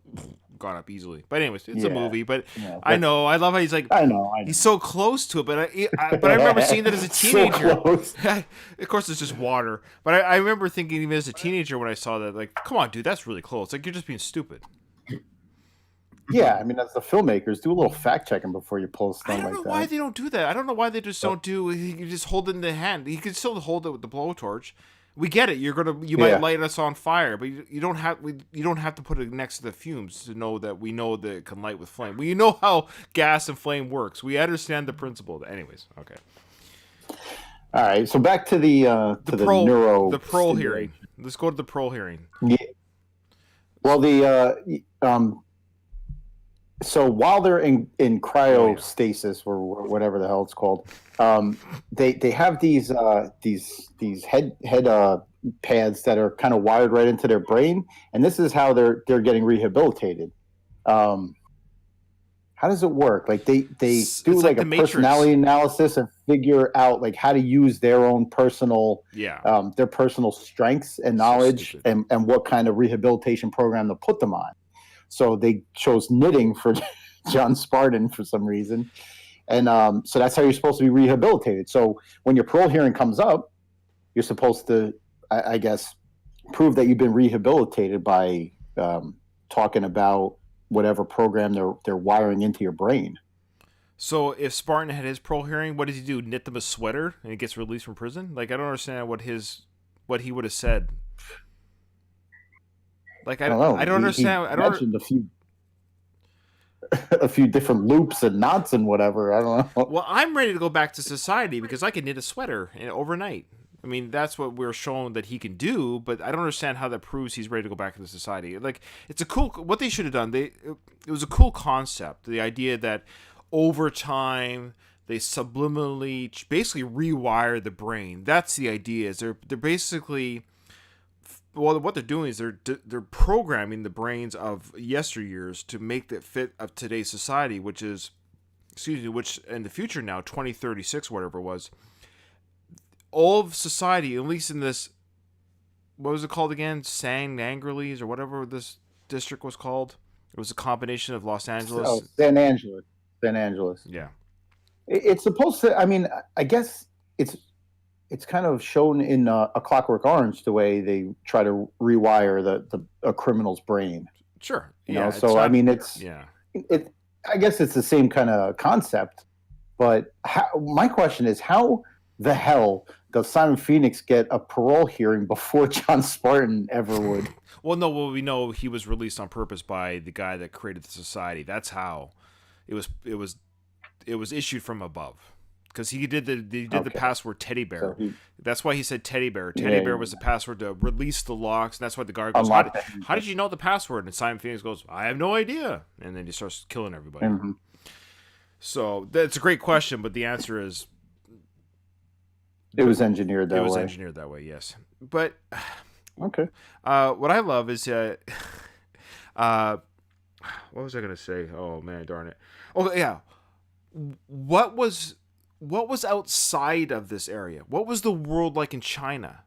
gone up easily. But anyways, it's a movie. But I know, I love how he's like, I know. He's so close to it. But I remember seeing that as a teenager. So close. Of course, it's just water. But I remember thinking, even as a teenager, when I saw that, like, come on, dude, that's really close. Like, you're just being stupid. Yeah, I mean, as the filmmakers, do a little fact checking before you pull a I stunt don't like know why that. they don't do that. I don't know why they just don't do. You just hold it in the hand. You can still hold it with the blowtorch. We get it. You might Yeah. light us on fire, but you don't have. You don't have to put it next to the fumes to know that we know that it can light with flame. We know how gas and flame works. We understand the principle. Anyways, okay. All right, so back to the neuro The parole stimulation. hearing. Let's go to the parole hearing. Yeah. Well, so while they're in cryostasis or whatever the hell it's called, they have these head pads that are kind of wired right into their brain, and this is how they're getting rehabilitated. How does it work? Like they It's do like like a the Matrix. personality analysis and figure out like how to use their own personal their personal strengths and knowledge and what kind of rehabilitation program to put them on. So they chose knitting for John Spartan for some reason. And so that's how you're supposed to be rehabilitated. So when your parole hearing comes up, you're supposed to, I guess, prove that you've been rehabilitated by talking about whatever program they're wiring into your brain. So if Spartan had his parole hearing, what does he do? Knit them a sweater and he gets released from prison? Like I don't understand what he would have said. Like I don't know. I don't understand. I don't mentioned a few different loops and knots and whatever. I don't know. Well, I'm ready to go back to society because I can knit a sweater overnight. I mean, that's what we're shown that he can do, but I don't understand how that proves he's ready to go back into society. Like, it's a cool. What they should have done. It was a cool concept. The idea that over time they subliminally basically rewire the brain. That's the idea. Is they're basically. Well, what they're doing is they're programming the brains of yesteryears to make it fit of today's society, which is, which in the future now, 2036, whatever it was, all of society, at least in this, what was it called again? San Angeles or whatever this district was called. It was a combination of Los Angeles. Oh, San Angeles. Yeah. It's supposed to. I mean, I guess it's kind of shown in A Clockwork Orange the way they try to rewire a criminal's brain. Sure. You know, so I mean, I guess it's the same kind of concept, but my question is, how the hell does Simon Phoenix get a parole hearing before John Spartan ever would? Well, no. Well, we know he was released on purpose by the guy that created the society. That's how it was issued from above. Because he did the password teddy bear. So that's why he said teddy bear. Teddy bear was the password to release the locks, and that's why the guard goes, how did you know the password? And Simon Phoenix goes, I have no idea. And then he starts killing everybody. Mm-hmm. So that's a great question, but the answer is... It was engineered that way. It was engineered that way, yes. But... Okay. What I love is... what was I going to say? Oh, man, darn it. Oh, yeah. What was outside of this area? What was the world like in China?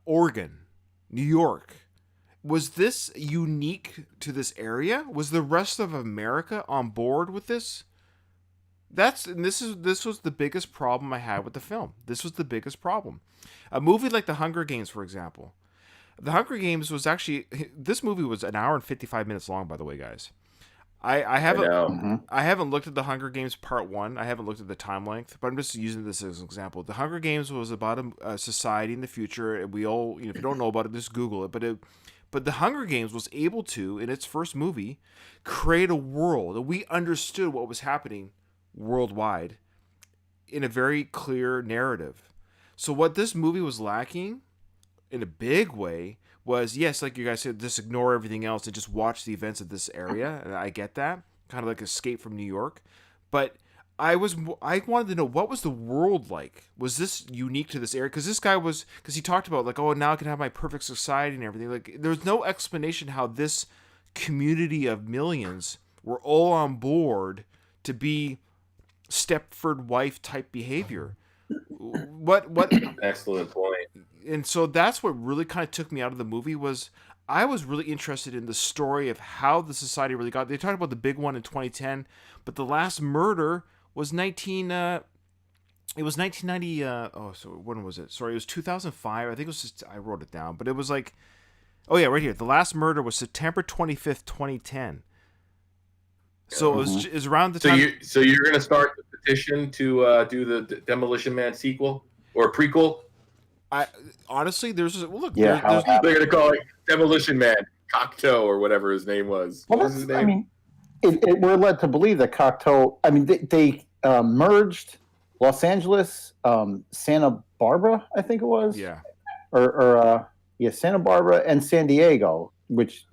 Oregon, New York. Was this unique to this area? Was the rest of America on board with this? This was the biggest problem I had with the film. This was the biggest problem. A movie like The Hunger Games, for example. The Hunger Games was actually... This movie was an hour and 55 minutes long, by the way, guys. I haven't looked at The Hunger Games Part 1. I haven't looked at the time length, but I'm just using this as an example. The Hunger Games was about a society in the future, and we all, if you don't know about it, just Google it. But The Hunger Games was able to, in its first movie, create a world, and we understood what was happening worldwide in a very clear narrative. So what this movie was lacking, in a big way, was, yes, like you guys said, just ignore everything else and just watch the events of this area. And I get that. Kind of like Escape from New York. But I wanted to know, what was the world like? Was this unique to this area? Because he talked about, like, oh, now I can have my perfect society and everything. Like, there's no explanation how this community of millions were all on board to be Stepford wife type behavior. What Excellent point. And so that's what really kind of took me out of the movie. Was I was really interested in the story of how the society really got. They talked about the big one in 2010, but the last murder was it was 1990. So when was it? Sorry, it was 2005. I think it was I wrote it down, but it was like Oh yeah, right here. The last murder was September 25th, 2010. So it was around the So time. you're going to start the petition to do the Demolition Man sequel or prequel? I honestly, Yeah, how it happened. They're going to call it Demolition Man Cocteau or whatever his name was. Well, What was his name? I mean, we're led to believe that Cocteau. I mean, they merged Los Angeles, Santa Barbara, I think it was. Yeah. Or Santa Barbara and San Diego, which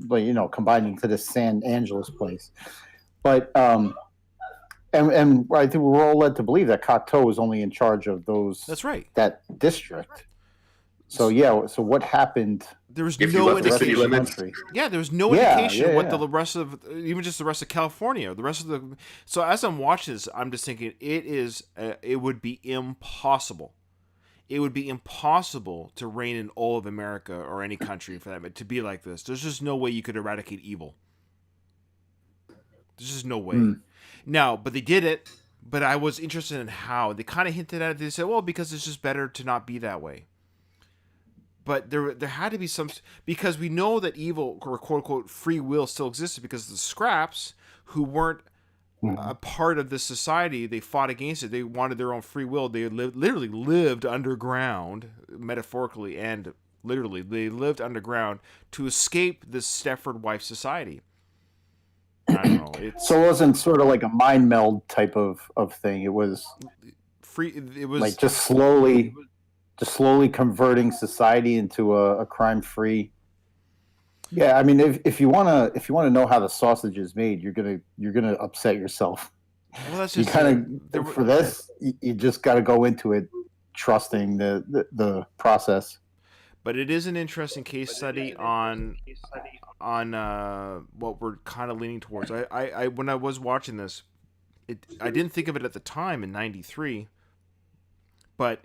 combined into this San Angeles place. But and I think we're all led to believe that Cocteau was only in charge of those. That's right. That district. So yeah. So what happened? There was If you no left the city indication. limits. Yeah, there was no indication of what the rest of, even just the rest of California, the rest of the. So as I'm watching this, I'm just thinking it would be impossible. It would be impossible to reign in all of America or any country for that, to be like this. There's just no way you could eradicate evil. There's just no way. Now, but they did it. But I was interested in how they kind of hinted at it. They said, "Well, because it's just better to not be that way." But there had to be some, because we know that evil, or quote unquote free will, still existed because the Scraps, who weren't a part of this society, they fought against it. They wanted their own free will. They literally lived underground, metaphorically and literally. They lived underground to escape this Stepford wife society. I don't know. So it wasn't sort of like a mind meld type of thing. It was free. It was like just slowly converting society into a crime-free. Yeah, I mean, if you wanna know how the sausage is made, you're gonna upset yourself. Well, that's just for this. You just got to go into it trusting the process. But it is an interesting case study on what we're kind of leaning towards. I when I was watching this, I didn't think of it at the time in '93, but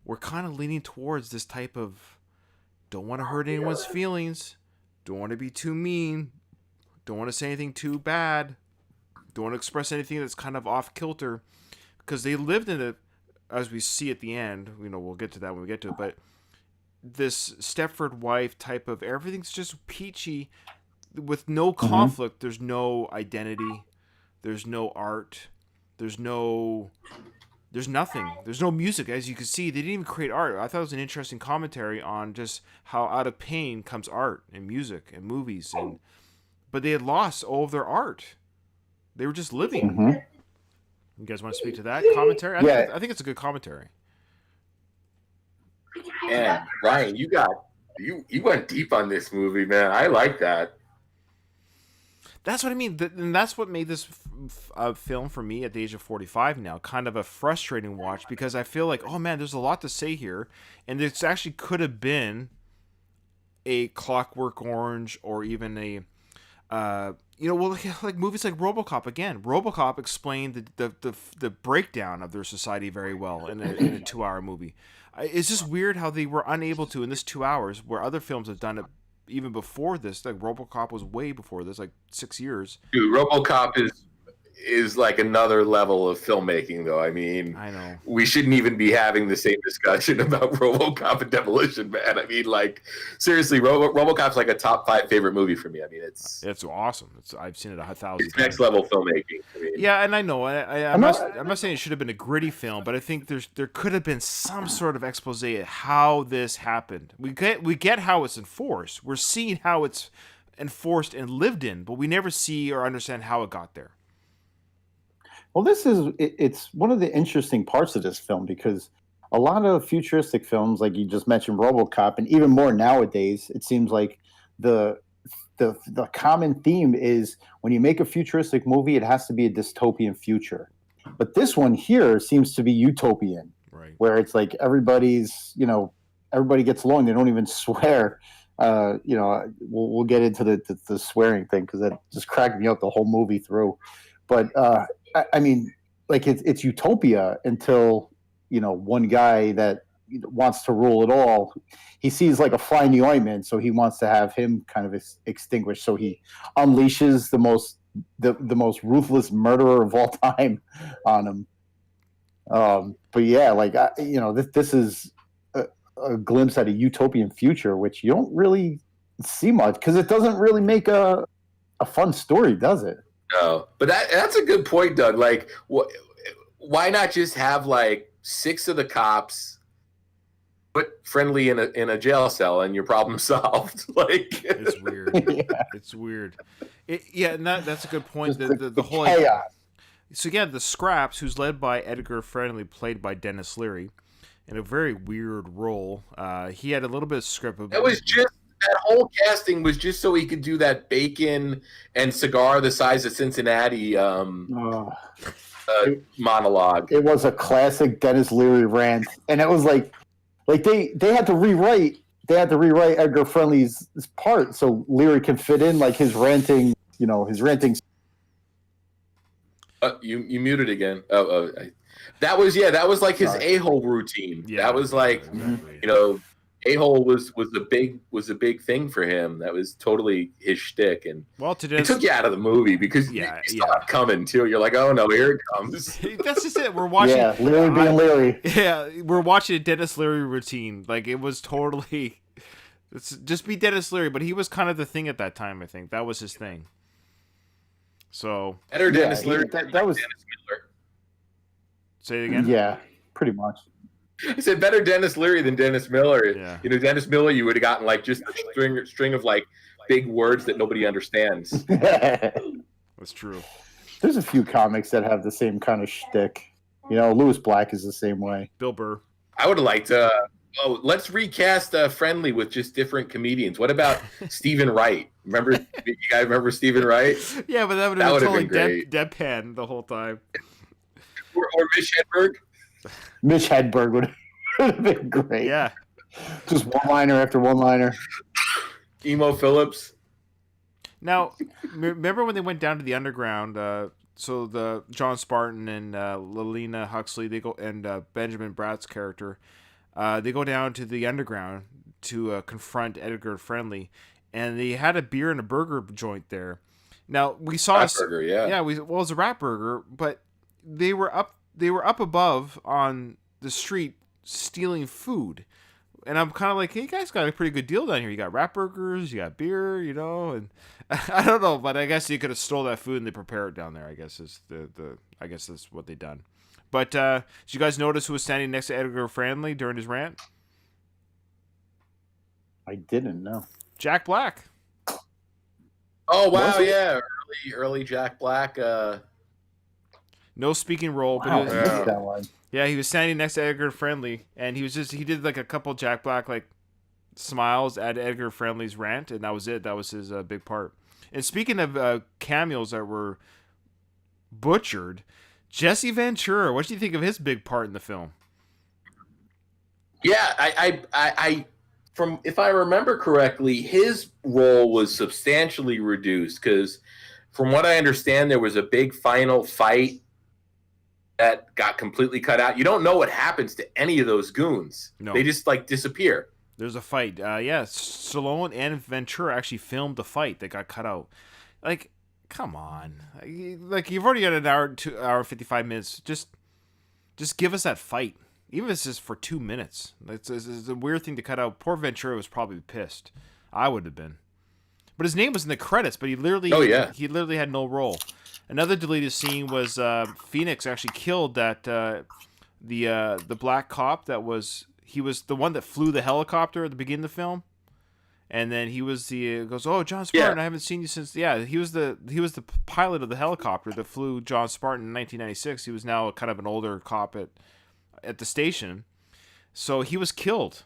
we're kind of leaning towards this type of don't want to hurt anyone's feelings, don't want to be too mean, don't want to say anything too bad, don't want to express anything that's kind of off kilter, because they lived in it, as we see at the end. We'll get to that when we get to it, but this Stepford wife type of everything's just peachy with no conflict. There's no identity, there's no art, there's nothing, there's no music. As you can see, they didn't even create art. I thought it was an interesting commentary on just how out of pain comes art and music and movies, but they had lost all of their art. They were just living. You guys want to speak to that commentary? I think it's a good commentary. Man, Ryan, you went deep on this movie, man. I like that. That's what I mean, and that's what made this film for me at the age of 45 now kind of a frustrating watch, because I feel like, oh man, there's a lot to say here, and this actually could have been a Clockwork Orange, or even a like movies like Robocop. Again, Robocop explained the breakdown of their society very well in a 2-hour movie. It's just weird how they were unable to in this 2 hours, where other films have done it even before this. Like Robocop was way before this, like 6 years. Dude, Robocop is like another level of filmmaking, though. I mean, I know we shouldn't even be having the same discussion about Robocop and Demolition Man. I mean, like, seriously, Robocop's like a top 5 favorite movie for me. I mean, it's awesome. I've seen it 1,000 times. Next level filmmaking. I mean, yeah, and I know I'm not saying it should have been a gritty film, but I think there could have been some sort of expose at how this happened. We get how it's enforced. We're seeing how it's enforced and lived in, but we never see or understand how it got there. Well, it's one of the interesting parts of this film, because a lot of futuristic films, like you just mentioned, RoboCop, and even more nowadays, it seems like the common theme is when you make a futuristic movie, it has to be a dystopian future. But this one here seems to be utopian, right? Where it's like everybody gets along. They don't even swear. We'll get into the swearing thing, because that just cracked me up the whole movie through. But I mean, like it's utopia until one guy that wants to rule it all. He sees like a fly in the ointment, so he wants to have him kind of extinguished. So he unleashes the most ruthless murderer of all time on him. But yeah, like this is a glimpse at a utopian future, which you don't really see much because it doesn't really make a fun story, does it? No, but that's a good point, Doug. Like, why not just have like 6 of the cops put friendly in a jail cell and your problem solved? Like, it's weird. Yeah. It's weird. That's a good point. Just The whole chaos. So yeah, the Scraps, who's led by Edgar Friendly, played by Dennis Leary, in a very weird role. He had a little bit of script. that was just that whole casting was just so he could do that bacon and cigar the size of Cincinnati monologue. It was a classic Dennis Leary rant, and it was like they had to rewrite Edgar Friendly's part so Leary can fit in like his ranting. His ranting. You muted again. That was like his a-hole routine. Yeah, that was like exactly. a-hole was a big thing for him. That was totally his shtick, and it took you out of the movie because you saw it coming too. You're like, oh no, here it comes. That's just it. We're watching. Yeah, Leary being Leary. Yeah, we're watching a Dennis Leary routine. Like it was totally. It's just be Dennis Leary, but he was kind of the thing at that time. I think that was his thing. So Better Dennis Leary. That was Dennis Miller. Say it again. Yeah, pretty much. I said better Dennis Leary than Dennis Miller. Yeah. Dennis Miller, you would have gotten like just a string of like big words that nobody understands. That's true. There's a few comics that have the same kind of shtick. Lewis Black is the same way. Bill Burr. I would have liked let's recast Friendly with just different comedians. What about Stephen Wright? You guys remember Stephen Wright? Yeah, but that would have been totally deadpan the whole time. Or Mitch Hedberg? Mitch Hedberg would have been great. Yeah. Just one-liner after one-liner. Emo Phillips. Now, remember when they went down to the underground? So the John Spartan and Lilina Huxley, they go, and Benjamin Bratt's character, they go down to the underground to confront Edgar Friendly, and they had a beer and a burger joint there. Now we saw Rat burger, yeah. it was a rat burger, but they were up above on the street stealing food. And I'm kind of like, hey, you guys got a pretty good deal down here. You got rat burgers, you got beer, and I don't know, but I guess you could have stole that food and they prepare it down there. I guess is I guess that's what they done. But did you guys notice who was standing next to Edgar Friendly during his rant? I didn't know. Jack Black. Oh wow, yeah, early Jack Black. No speaking role, Wow, but I missed that one. yeah, he was standing next to Edgar Friendly, and he did like a couple Jack Black like smiles at Edgar Friendly's rant, and that was it. That was his big part. And speaking of cameos that were butchered, Jesse Ventura, what do you think of his big part in the film? Yeah, I from if I remember correctly, his role was substantially reduced because, from what I understand, there was a big final fight that got completely cut out. You don't know what happens to any of those goons. No. They just like disappear. There's a fight. Yeah, Stallone and Ventura actually filmed the fight that got cut out. Like, come on. Like, you've already got an hour, 2 hour, 55 minutes. Just give us that fight. Even if it's just for 2 minutes. It's a weird thing to cut out. Poor Ventura was probably pissed. I would have been. But his name was in the credits, but he literally he literally had no role. Another deleted scene was Phoenix actually killed that the black cop that was the one that flew the helicopter at the beginning of the film, and then he was goes, oh, John Spartan, I haven't seen you since. Yeah, he was the pilot of the helicopter that flew John Spartan in 1996. He was now kind of an older cop at the station, so he was killed.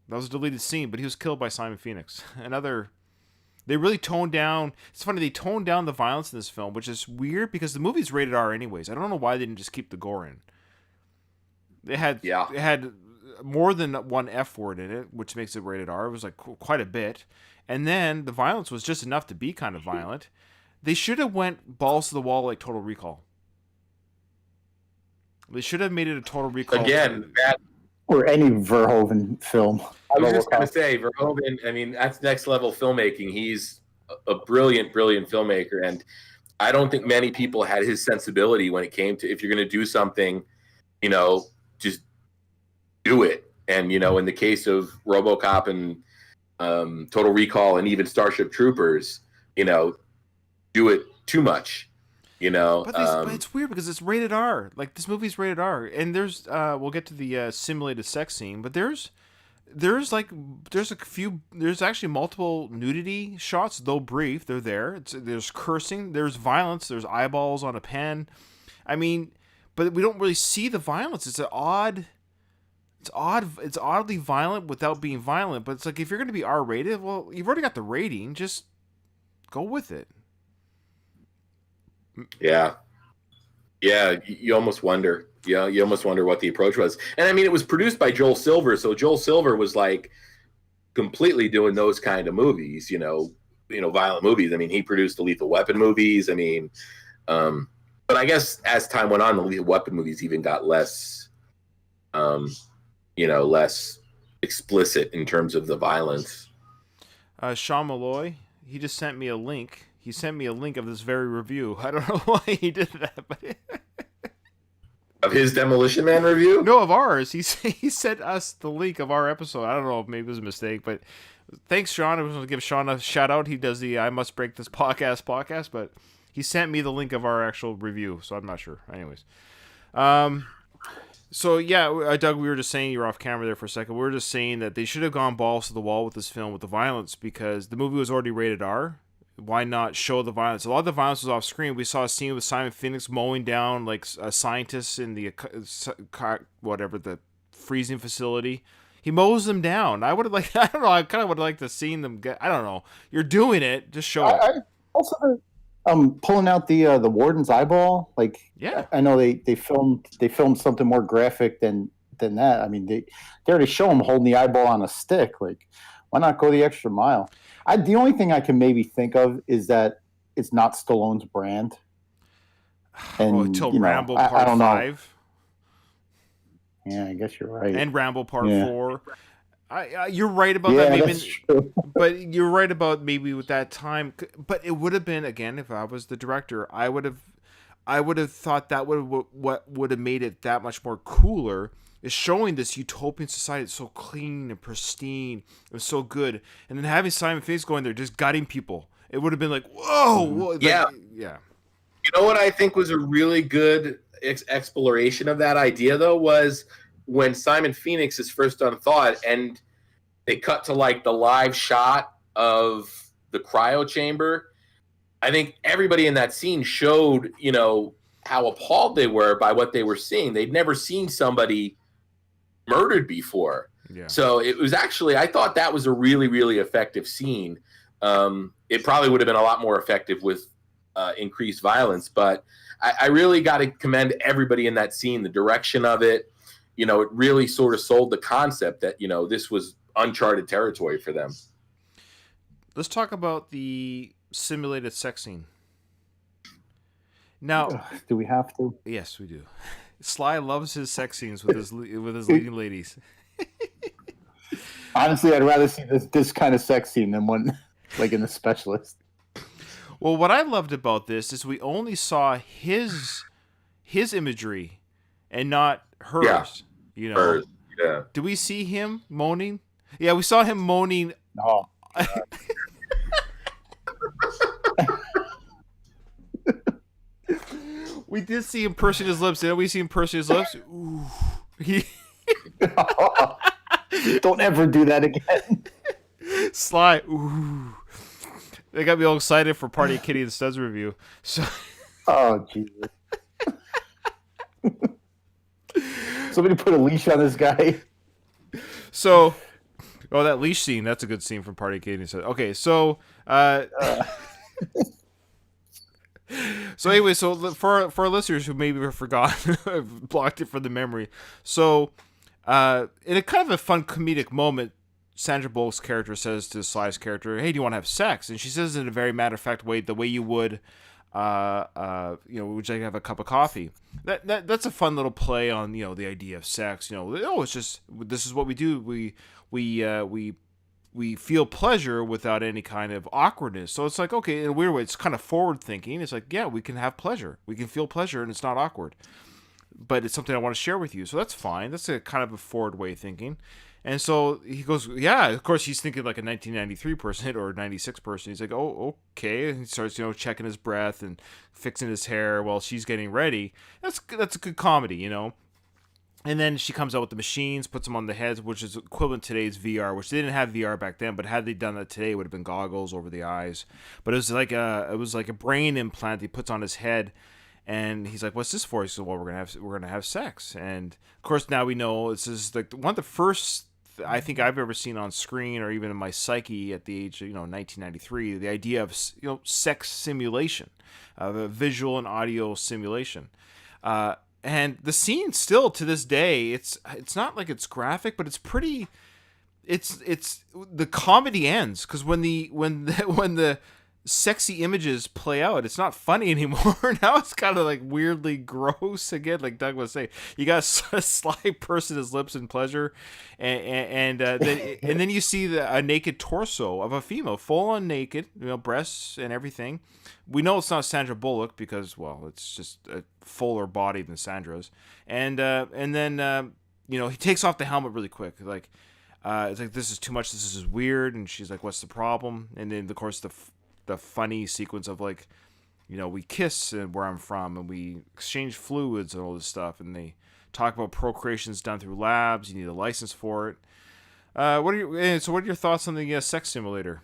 That was a deleted scene, but he was killed by Simon Phoenix. They really toned down. It's funny, they toned down the violence in this film, which is weird because the movie's rated R anyways. I don't know why they didn't just keep the gore in. It had more than one F word in it, which makes it rated R. It was like quite a bit. And then the violence was just enough to be kind of violent. They should have went balls to the wall like Total Recall. They should have made it a Total Recall. Again, or any Verhoeven film. I was just going to say, Verhoeven, I mean, that's next level filmmaking. He's a brilliant, brilliant filmmaker. And I don't think many people had his sensibility when it came to, if you're going to do something, just do it. And, in the case of Robocop and Total Recall, and even Starship Troopers, do it too much. But it's weird because it's rated R. Like, this movie's rated R, and there's we'll get to the simulated sex scene, but there's actually multiple nudity shots, though brief. They're there. There's cursing, there's violence, there's eyeballs on a pen. I mean, but we don't really see the violence. It's oddly violent without being violent. But it's like, if you're going to be R-rated, well, you've already got the rating. Just go with it. Yeah. You almost wonder. Yeah, you almost wonder what the approach was. And I mean, it was produced by Joel Silver, so Joel Silver was like completely doing those kind of movies, violent movies. I mean, he produced the Lethal Weapon movies. I mean, but I guess as time went on, the Lethal Weapon movies even got less, less explicit in terms of the violence. Sean Malloy, he just sent me a link. He sent me a link of this very review. I don't know why he did that, but of his Demolition Man review? No, of ours. He sent us the link of our episode. I don't know, maybe it was a mistake, but thanks, Sean. I was going to give Sean a shout out. He does the I Must Break This podcast, but he sent me the link of our actual review, so I'm not sure. Anyways. So yeah, Doug, we were just saying, you were off camera there for a second. We were just saying that they should have gone balls to the wall with this film with the violence, because the movie was already rated R. Why not show the violence? A lot of the violence was off screen. We saw a scene with Simon Phoenix mowing down like a scientist in the the freezing facility. He mows them down. I would have I don't know. I kind of would have liked to seen them get. I don't know. You're doing it. Just show it. I also pulling out the warden's eyeball. Like, yeah, I know they filmed something more graphic than that. I mean, they already show him holding the eyeball on a stick. Like, why not go the extra mile? The only thing I can maybe think of is that it's not Stallone's brand. And until Rambo Part I don't 5. Know. Yeah, I guess you're right. And Rambo Part 4. You're right about that. Maybe, but you're right about maybe with that time. But it would have been, again, if I was the director, I would have thought that what would have made it that much more cooler is showing this utopian society that's so clean and pristine and so good, and then having Simon Phoenix going there just gutting people. It would have been like, whoa, yeah. Yeah. You know what I think was a really good exploration of that idea, though, was when Simon Phoenix is first unthawed, and they cut to like the live shot of the cryo chamber. I think everybody in that scene showed, how appalled they were by what they were seeing. They'd never seen somebody murdered before. Yeah. So it was actually, I thought that was a really, really effective scene. It probably would have been a lot more effective with increased violence, but I really got to commend everybody in that scene, the direction of it. It really sort of sold the concept that, this was uncharted territory for them. Let's talk about the simulated sex scene. Now, do we have to? Yes, we do. Sly loves his sex scenes with his leading ladies. Honestly, I'd rather see this kind of sex scene than one like in The Specialist. Well, what I loved about this is we only saw his imagery and not hers. Yeah. Hers. Yeah. Do we see him moaning? Yeah, we saw him moaning. No. We did see him pursing his lips. Didn't we see him pursing his lips? Ooh. Don't ever do that again. Sly. Ooh. They got me all excited for Party Kitty and Studs review. So. Oh, Jesus. Somebody put a leash on this guy. So, that leash scene, that's a good scene from Party Kitty and Studs. Okay, so... So anyway, for our listeners who maybe have forgotten, blocked it from the memory. So, in a kind of a fun comedic moment, Sandra Bullock's character says to Sly's character, "Hey, do you want to have sex?" And she says it in a very matter-of-fact way, the way you would, would you like to have a cup of coffee? That's a fun little play on, the idea of sex. It's just, this is what we do. We feel pleasure without any kind of awkwardness. So it's like, okay, in a weird way, it's kind of forward thinking. It's like, yeah, we can have pleasure. We can feel pleasure and it's not awkward. But it's something I want to share with you. So that's fine. That's a kind of a forward way of thinking. And so he goes, yeah, of course he's thinking like a 1993 person or 96 person. He's like, oh, okay. And he starts, checking his breath and fixing his hair while she's getting ready. That's a good comedy, And then she comes out with the machines, puts them on the heads, which is equivalent to today's VR, which they didn't have VR back then, but had they done that today, it would have been goggles over the eyes. But it was like a brain implant he puts on his head, and he's like, "What's this for?" He said, "Well, we're gonna have sex." And of course, now we know this is like one of the first I think I've ever seen on screen or even in my psyche at the age of 1993. The idea of sex simulation, of a visual and audio simulation. And the scene still to this day, it's not like it's graphic, but it's pretty. It's the comedy ends because when the sexy images play out, it's not funny anymore. Now it's kind of like weirdly gross again, like Doug was saying. You got a sly person his lips in pleasure, and then you see a naked torso of a female, full on naked, breasts and everything. We know it's not Sandra Bullock because, well, it's just a fuller body than Sandra's. And then he takes off the helmet really quick. Like, it's like, this is too much. This is weird. And she's like, what's the problem? And then, of course, the funny sequence of, like, we kiss and where I'm from and we exchange fluids and all this stuff. And they talk about procreation's done through labs. You need a license for it. What are your thoughts on the sex simulator?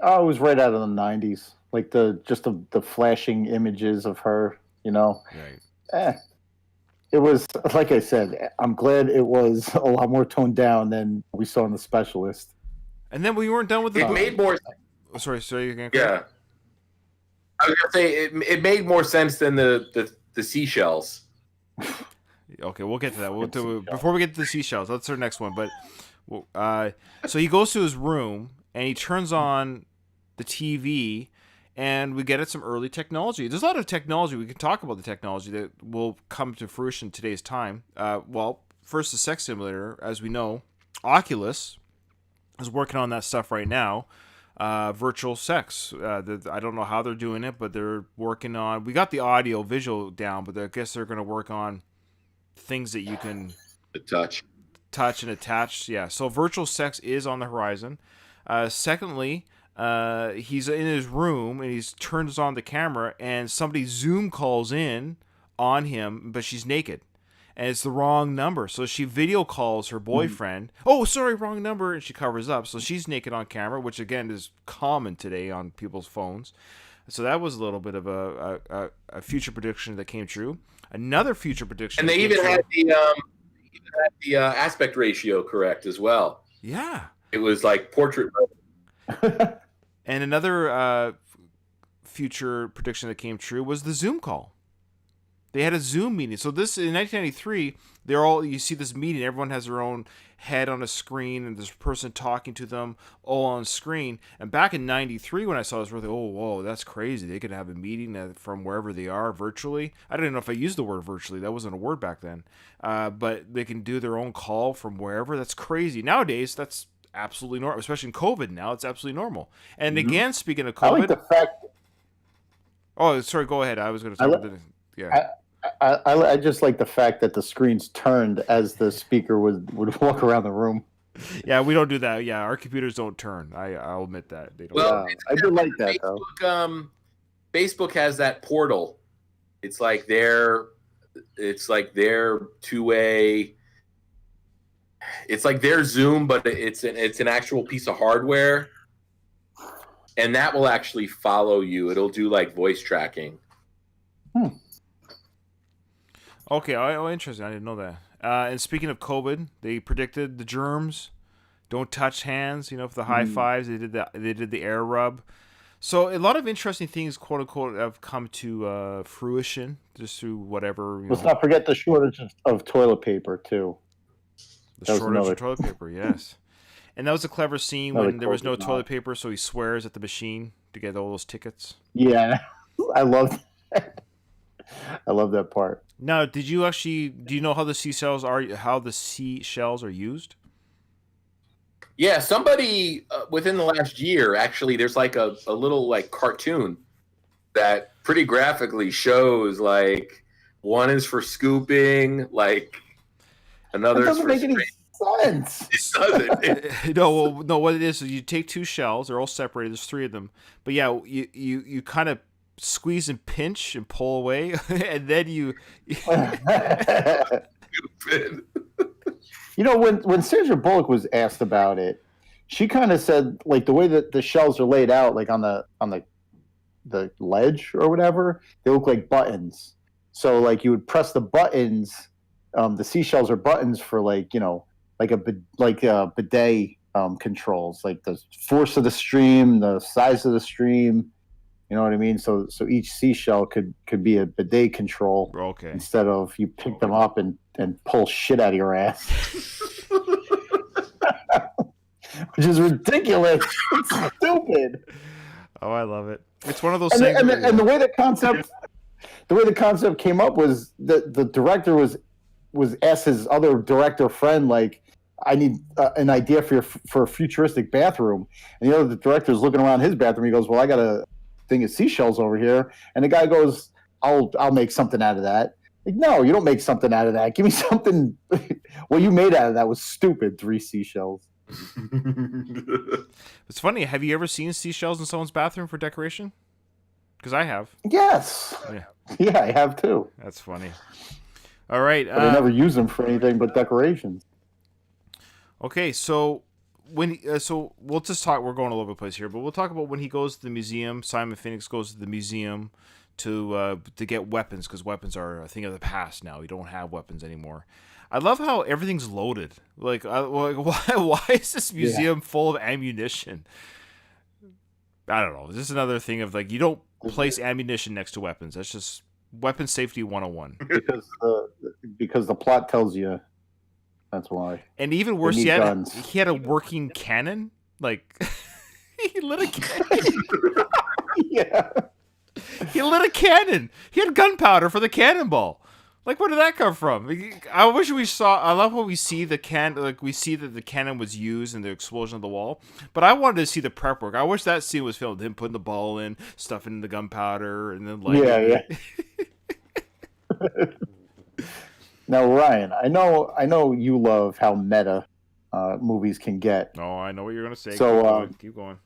Oh, it was right out of the 90s. Like the flashing images of her, Right. It was, like I said, I'm glad it was a lot more toned down than we saw in The Specialist. And then we weren't done with the... It made more... Sorry, you're going to... Yeah. I was going to say, it made more sense than the seashells. Okay, we'll get to that. Before we get to the seashells, that's our next one. But so he goes to his room, and he turns on the TV, and we get at some early technology. There's a lot of technology. We can talk about the technology that will come to fruition in today's time. Well, first, the sex simulator. As we know, Oculus is working on that stuff right now. Virtual sex. I don't know how they're doing it, but they're working on... We got the audio, visual down, but I guess they're going to work on things that you can... touch and attach. Yeah, so virtual sex is on the horizon. Secondly... he's in his room and he turns on the camera and somebody Zoom calls in on him, but she's naked and it's the wrong number. So she video calls her boyfriend. Oh, sorry, wrong number. And she covers up. So she's naked on camera, which again is common today on people's phones. So that was a little bit of a future prediction that came true. Another future prediction. And they even had the aspect ratio correct as well. Yeah. It was like portrait mode. And another future prediction that came true was the Zoom call. They had a Zoom meeting. So this in 1993, you see this meeting. Everyone has their own head on a screen, and there's a person talking to them all on screen. And back in '93, when I saw this, really, whoa, that's crazy. They could have a meeting from wherever they are virtually. I don't even know if I used the word virtually. That wasn't a word back then. But they can do their own call from wherever. That's crazy. Nowadays, that's absolutely normal, especially in COVID now. It's absolutely normal. And again, speaking of COVID... I like the fact... Oh, sorry, go ahead. I was going to talk about it. Yeah. I just like the fact that the screens turned as the speaker would walk around the room. Yeah, we don't do that. Yeah, our computers don't turn. I'll admit that. They don't. Well, I do like that, though. Facebook has that portal. It's like their two-way... It's like their Zoom, but it's an actual piece of hardware, and that will actually follow you. It'll do like voice tracking. Okay, interesting. I didn't know that. And speaking of COVID, they predicted the germs. Don't touch hands. For the high fives, they did the air rub. So a lot of interesting things, quote unquote, have come to fruition just through whatever. Let's not forget the shortage of toilet paper too. The shortage of toilet paper, yes. And that was a clever scene when there was no toilet paper, so he swears at the machine to get all those tickets. Yeah, I love that. I love that part. Now, do you know how the seashells are used? Yeah, somebody within the last year, actually, there's like a little like cartoon that pretty graphically shows like one is for scooping, like another. That doesn't make any sense. It doesn't. No. What it is you take two shells. They're all separated. There's three of them. But yeah, you kind of squeeze and pinch and pull away, and then you. You know, when Sandra Bullock was asked about it, she kind of said like the way that the shells are laid out, like on the ledge or whatever, they look like buttons. So like you would press the buttons. The seashells are buttons for like, you know, like a bidet controls, like the force of the stream, the size of the stream. You know what I mean? So each seashell could be a bidet control. Okay. Instead of you pick them up and pull shit out of your ass. Which is ridiculous. It's stupid. Oh, I love it. It's one of those And things. and the way the concept came up was the director was asked his other director friend, like, I need an idea for a futuristic bathroom. And the other director's looking around his bathroom. He goes, well, I got a thing of seashells over here. And the guy goes, I'll make something out of that. Like, no, you don't make something out of that. Give me something. What you made out of that was stupid. 3 seashells. It's funny. Have you ever seen seashells in someone's bathroom for decoration? Because I have. Yes. Yeah, I have too. That's funny. All right. But I never use them for anything but decorations. Okay, so so we'll just talk. We're going all over the place here, but we'll talk about when he goes to the museum. Simon Phoenix goes to the museum to get weapons, because weapons are a thing of the past now. You don't have weapons anymore. I love how everything's loaded. Like why is this museum full of ammunition? I don't know. This is another thing of like, you don't place ammunition next to weapons. That's just weapon safety 101. Because the plot tells you. That's why. And even worse, he had a working cannon. Like, he lit a cannon. Yeah. He lit a cannon. He had gunpowder for the cannonball. Like, where did that come from? I wish we saw. I love how we see we see that the cannon was used in the explosion of the wall. But I wanted to see the prep work. I wish that scene was filmed. Him putting the ball in, stuffing the gunpowder, and then lighting it. Yeah. Now, Ryan, I know you love how meta movies can get. Oh, I know what you're gonna say. So keep going.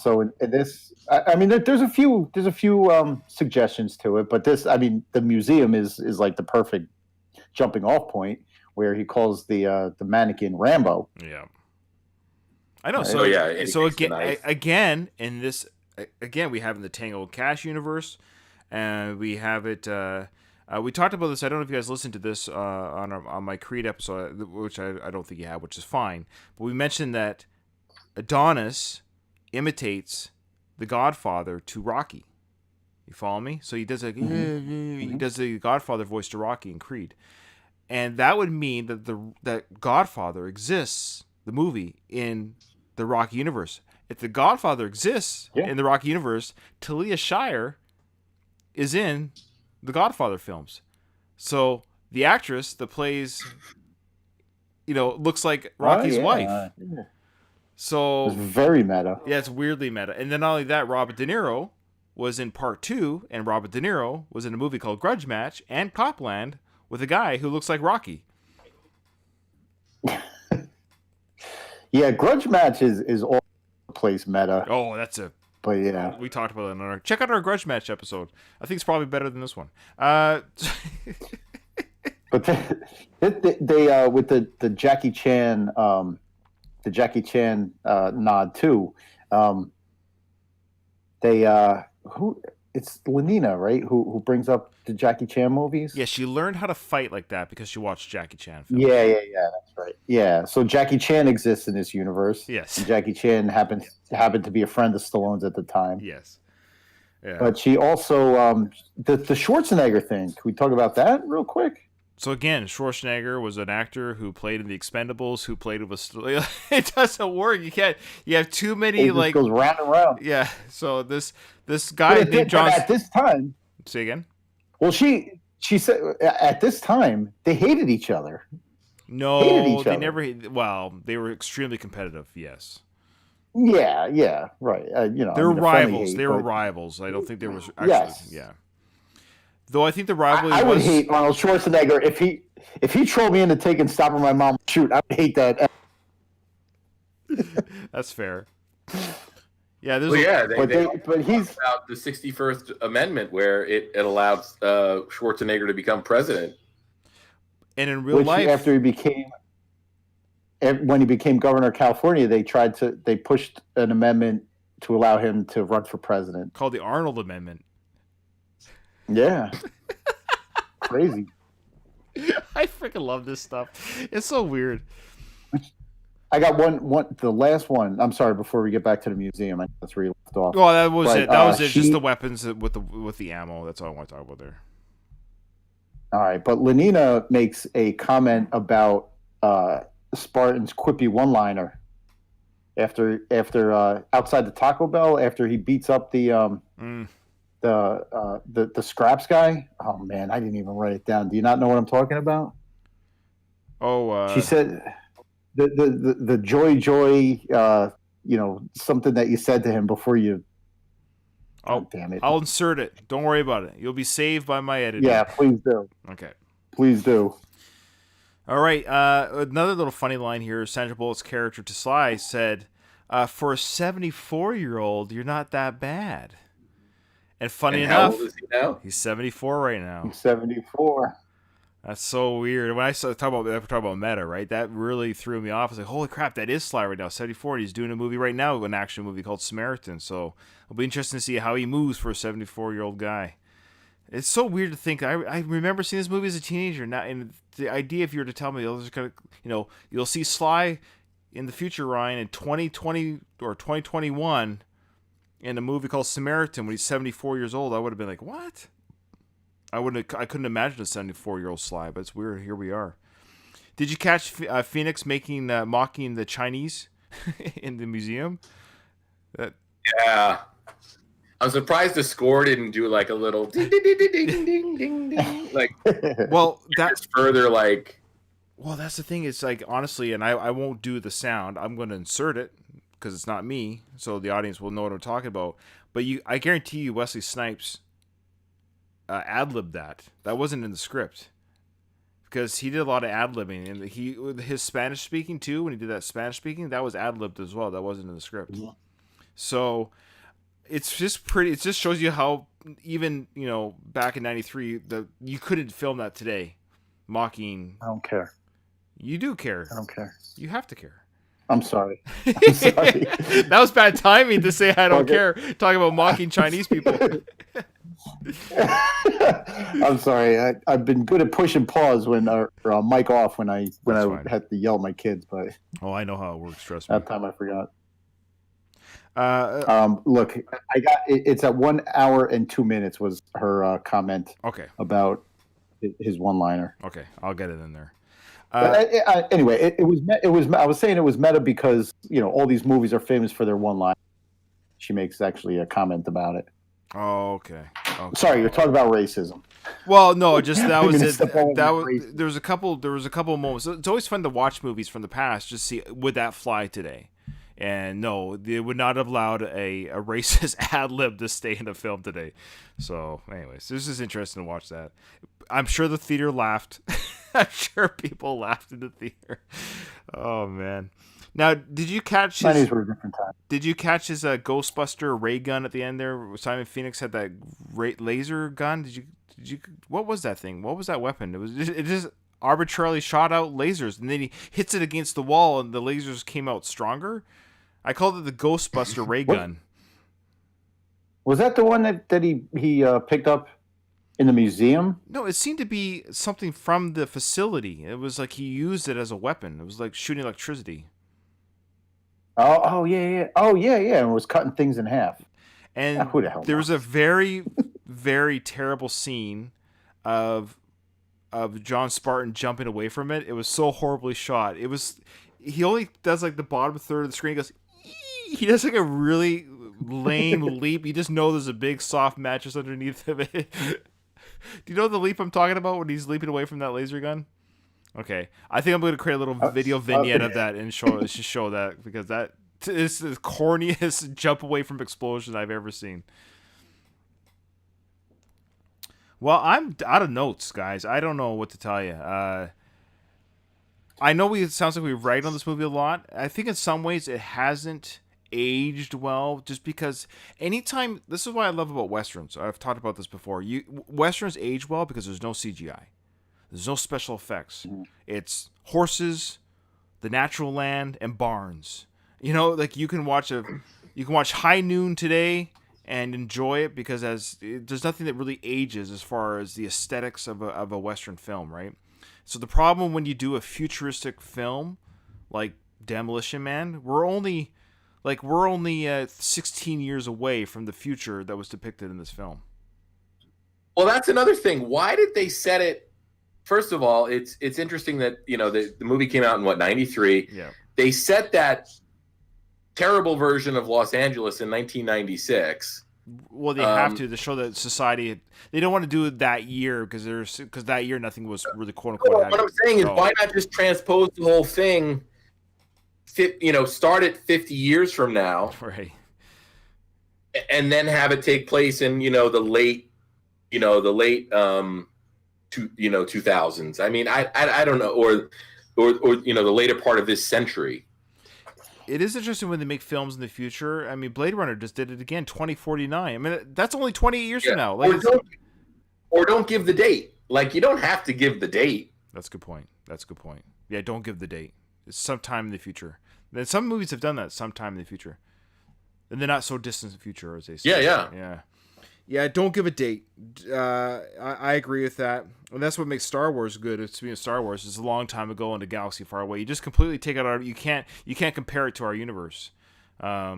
So in this, I mean, there's a few suggestions to it, but this, I mean, the museum is like the perfect jumping off point, where he calls the mannequin Rambo. Yeah, I know. Right? So yeah, so again in this, we have in the Tango and Cash universe, and we have it. We talked about this. I don't know if you guys listened to this on my Creed episode, which I don't think you have, which is fine. But we mentioned that Adonis imitates the Godfather to Rocky. You follow me? So he does the Godfather voice to Rocky in Creed, and that would mean that that Godfather exists, the movie, in the Rocky universe. If the Godfather exists in the Rocky universe, Talia Shire is in the Godfather films. So the actress that plays, looks like Rocky's wife. Yeah. So it's very meta. Yeah, it's weirdly meta. And then not only that, Robert De Niro was in Part 2, and Robert De Niro was in a movie called Grudge Match and Copland with a guy who looks like Rocky. Yeah, Grudge Match is all over the place meta. Oh, But yeah, we talked about it check out our Grudge Match episode. I think it's probably better than this one. But they with the Jackie Chan nod too. It's Lenina, right? Who brings up the Jackie Chan movies? Yeah, she learned how to fight like that because she watched Jackie Chan films. Yeah, that's right. Yeah, so Jackie Chan exists in this universe. Yes. And Jackie Chan happened to be a friend of Stallone's at the time. Yes. Yeah. But she also the Schwarzenegger thing. Can we talk about that real quick? So again, Schwarzenegger was an actor who played in The Expendables, who played with. It doesn't work. You can't. You have too many. It just goes round and round. Yeah. So this guy named John. At this time. Say again. Well, she said at this time they hated each other. No, they never. Well, they were extremely competitive. Yes. Yeah, right. They were rivals. They were rivals. I don't think there was actually. Yes. Yeah. Though I think the rivalry. I would hate Arnold Schwarzenegger if he trolled me into taking Stop or My Mom Shoot, I would hate that. That's fair. Yeah, Well, yeah, but he's about the 61st Amendment where it allowed Schwarzenegger to become president. And in real life, after when he became governor of California, they pushed an amendment to allow him to run for president. Called the Arnold Amendment. Yeah. Crazy. I freaking love this stuff. It's so weird. I got the last one. I'm sorry, before we get back to the museum, I know that's where you left off. Oh, that was it. That was it. Just the weapons with the ammo. That's all I want to talk about there. All right, but Lenina makes a comment about Spartan's quippy one-liner after outside the Taco Bell after he beats up the scraps guy. Oh man, I didn't even write it down. Do you not know what I'm talking about? Oh, she said the joy, something that you said to him before you. Oh, damn it! I'll insert it. Don't worry about it. You'll be saved by my editor. Yeah, please do. Okay. Please do. All right. Another little funny line here. Sandra Bullock's character to Sly said, "For a 74-year-old, you're not that bad." And funny enough, how old is he now? He's 74 right now. He's 74. That's so weird. When I talk about meta, right? That really threw me off. I was like, holy crap, that is Sly right now, 74. He's doing a movie right now, an action movie called Samaritan. So it'll be interesting to see how he moves for a 74-year-old guy. It's so weird to think. I remember seeing this movie as a teenager. Now, and the idea, if you were to tell me, you'll see Sly in the future, Ryan, in 2020 or 2021 in a movie called Samaritan when he's 74 years old, I would have been like, what? I couldn't imagine a 74-year-old Sly, but it's weird. Here we are. Did you catch Phoenix mocking the Chinese in the museum? Yeah. I'm surprised the score didn't do like a little ding ding ding ding ding ding ding. Like, well, that's further like. Well, that's the thing. It's like, honestly, and I won't do the sound. I'm going to insert it because it's not me, so the audience will know what I'm talking about. But I guarantee you, Wesley Snipes ad-libbed that. That wasn't in the script because he did a lot of ad-libbing, and his Spanish speaking too. When he did that Spanish speaking, that was ad-libbed as well. That wasn't in the script. Yeah. So it's just pretty. It just shows you how even back in '93, you couldn't film that today, mocking. I don't care. You do care. I don't care. You have to care. I'm sorry. I'm sorry. That was bad timing to say I don't care. Talking about mocking Chinese people. I'm sorry. I've been good at pushing pause when mic off when I had to yell at my kids, but I know how it works. Trust me. That time I forgot. Look, I got it's at 1 hour and 2 minutes was her comment. Okay. About his one-liner. Okay, I'll get it in there. Anyway, it was. I was saying it was meta because all these movies are famous for their one-line. She makes actually a comment about it. Oh, okay. Sorry, you're talking about racism. Well, no, just that was it. There was a couple moments. It's always fun to watch movies from the past, just see would that fly today. And no, they would not have allowed a racist ad-lib to stay in the film today. So, anyways, this is interesting to watch that. I'm sure the theater laughed. I'm sure people laughed in the theater. Oh man! Now, did you catch his? Were a different time. Did you catch his Ghostbuster ray gun at the end there? Simon Phoenix had that laser gun. Did you? What was that thing? What was that weapon? It just arbitrarily shot out lasers, and then he hits it against the wall, and the lasers came out stronger. I called it the Ghostbuster ray gun. Was that the one that he picked up in the museum? No, it seemed to be something from the facility. It was like he used it as a weapon. It was like shooting electricity. Oh yeah. And it was cutting things in half. And who the hell there was a very, very terrible scene of John Spartan jumping away from it. It was so horribly shot. He only does like the bottom third of the screen. He does like a really lame leap. You just know there's a big soft mattress underneath of it. Do you know the leap I'm talking about when he's leaping away from that laser gun? Okay, I think I'm going to create a little video vignette of that and show that because that is the corniest jump away from explosion I've ever seen. Well, I'm out of notes, guys. I don't know what to tell you. I know it sounds like we write on this movie a lot. I think in some ways it hasn't aged well, just because anytime, this is what I love about westerns. I've talked about this before. Westerns age well because there's no CGI. There's no special effects. It's horses, the natural land, and barns. You know, like you can watch High Noon today and enjoy it because there's nothing that really ages as far as the aesthetics of a Western film, right? So the problem when you do a futuristic film like Demolition Man, we're only 16 years away from the future that was depicted in this film. Well, that's another thing. Why did they set it? First of all, it's interesting that the movie came out in 93. Yeah. They set that terrible version of Los Angeles in 1996. Well, they have to show that society. They don't want to do it that year because that year nothing was really quote unquote. What I'm saying is, why not just transpose the whole thing? Start it 50 years from now, right? And then have it take place in the late 2000s. I mean, I don't know, or the later part of this century. It is interesting when they make films in the future. I mean, Blade Runner just did it again, 2049. I mean, that's only 28 years from now. Like, or don't give the date. Like, you don't have to give the date. That's a good point. Yeah, don't give the date. It's sometime in the future. Then some movies have done that sometime in the future. And they're not so distant in the future, as they say. Yeah, don't give a date. I agree with that. And that's what makes Star Wars good. It's being Star Wars. It's a long time ago in a galaxy far away. You just completely take it out. You can't compare it to our universe. Yeah.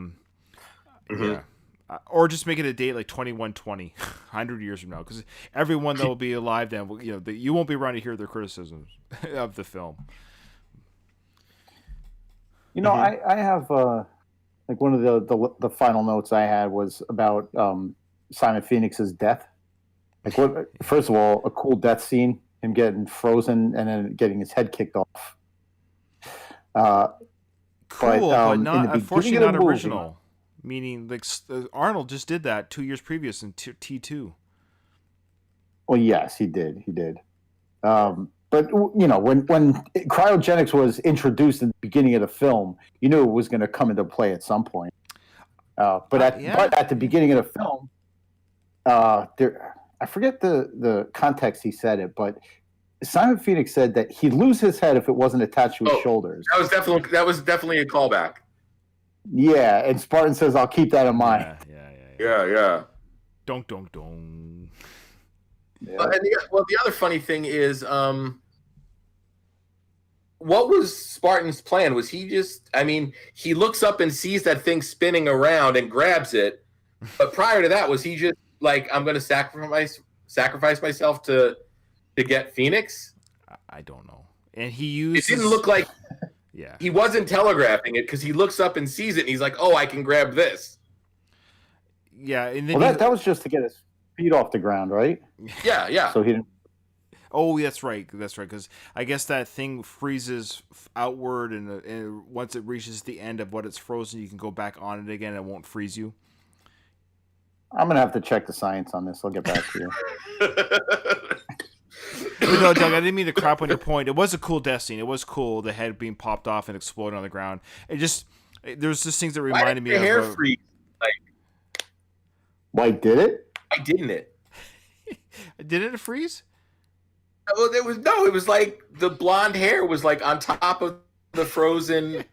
Or just make it a date like 2120, 100 years from now, because everyone that will be alive then, you won't be around to hear their criticisms of the film. I have like one of the final notes I had was about Simon Phoenix's death. Like, what? First of all, a cool death scene, him getting frozen and then getting his head kicked off. Cool, but not unfortunately not movie, original. Meaning, like Arnold just did that 2 years previous in T2. Well, yes, he did. But when cryogenics was introduced in the beginning of the film, you knew it was going to come into play at some point. But at the beginning of the film, I forget the context he said it, but Simon Phoenix said that he'd lose his head if it wasn't attached to his shoulders. That was definitely a callback. Yeah, and Spartan says, "I'll keep that in mind." Yeah. Don't. Yeah. The other funny thing is, what was Spartan's plan? Was he just? I mean, he looks up and sees that thing spinning around and grabs it. But prior to that, was he just like, I'm going to sacrifice myself to get Phoenix? I don't know. And he used. It didn't look like. Yeah. He wasn't telegraphing it because he looks up and sees it and he's like, "Oh, I can grab this." Yeah, and then that was just to get his feet off the ground, right? Yeah. So he didn't. Oh, that's right. Because I guess that thing freezes outward, and once it reaches the end of what it's frozen, you can go back on it again. And it won't freeze you. I'm gonna have to check the science on this. I'll get back to you. But no, Doug, I didn't mean to crap on your point. It was a cool death scene. It was cool, the head being popped off and exploding on the ground. There's just things that reminded me of hair freeze. Why did it? Why didn't it? Did it freeze? Oh, it was like the blonde hair was like on top of the frozen.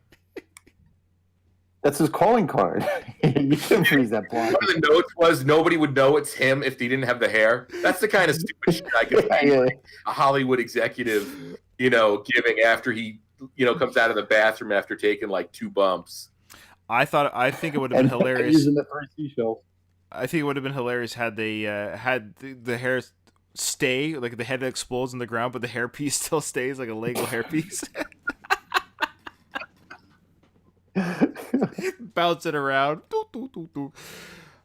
That's his calling card. You shouldn't freeze that blonde. One of the notes was nobody would know it's him if he didn't have the hair. That's the kind of stupid shit I could see a Hollywood executive, giving after he, comes out of the bathroom after taking like 2 bumps. I think it would have been hilarious. Using the 3 seashells. I think it would have been hilarious had they had the hair stay, like the head explodes in the ground, but the hairpiece still stays like a Lego hairpiece. Bounce it around.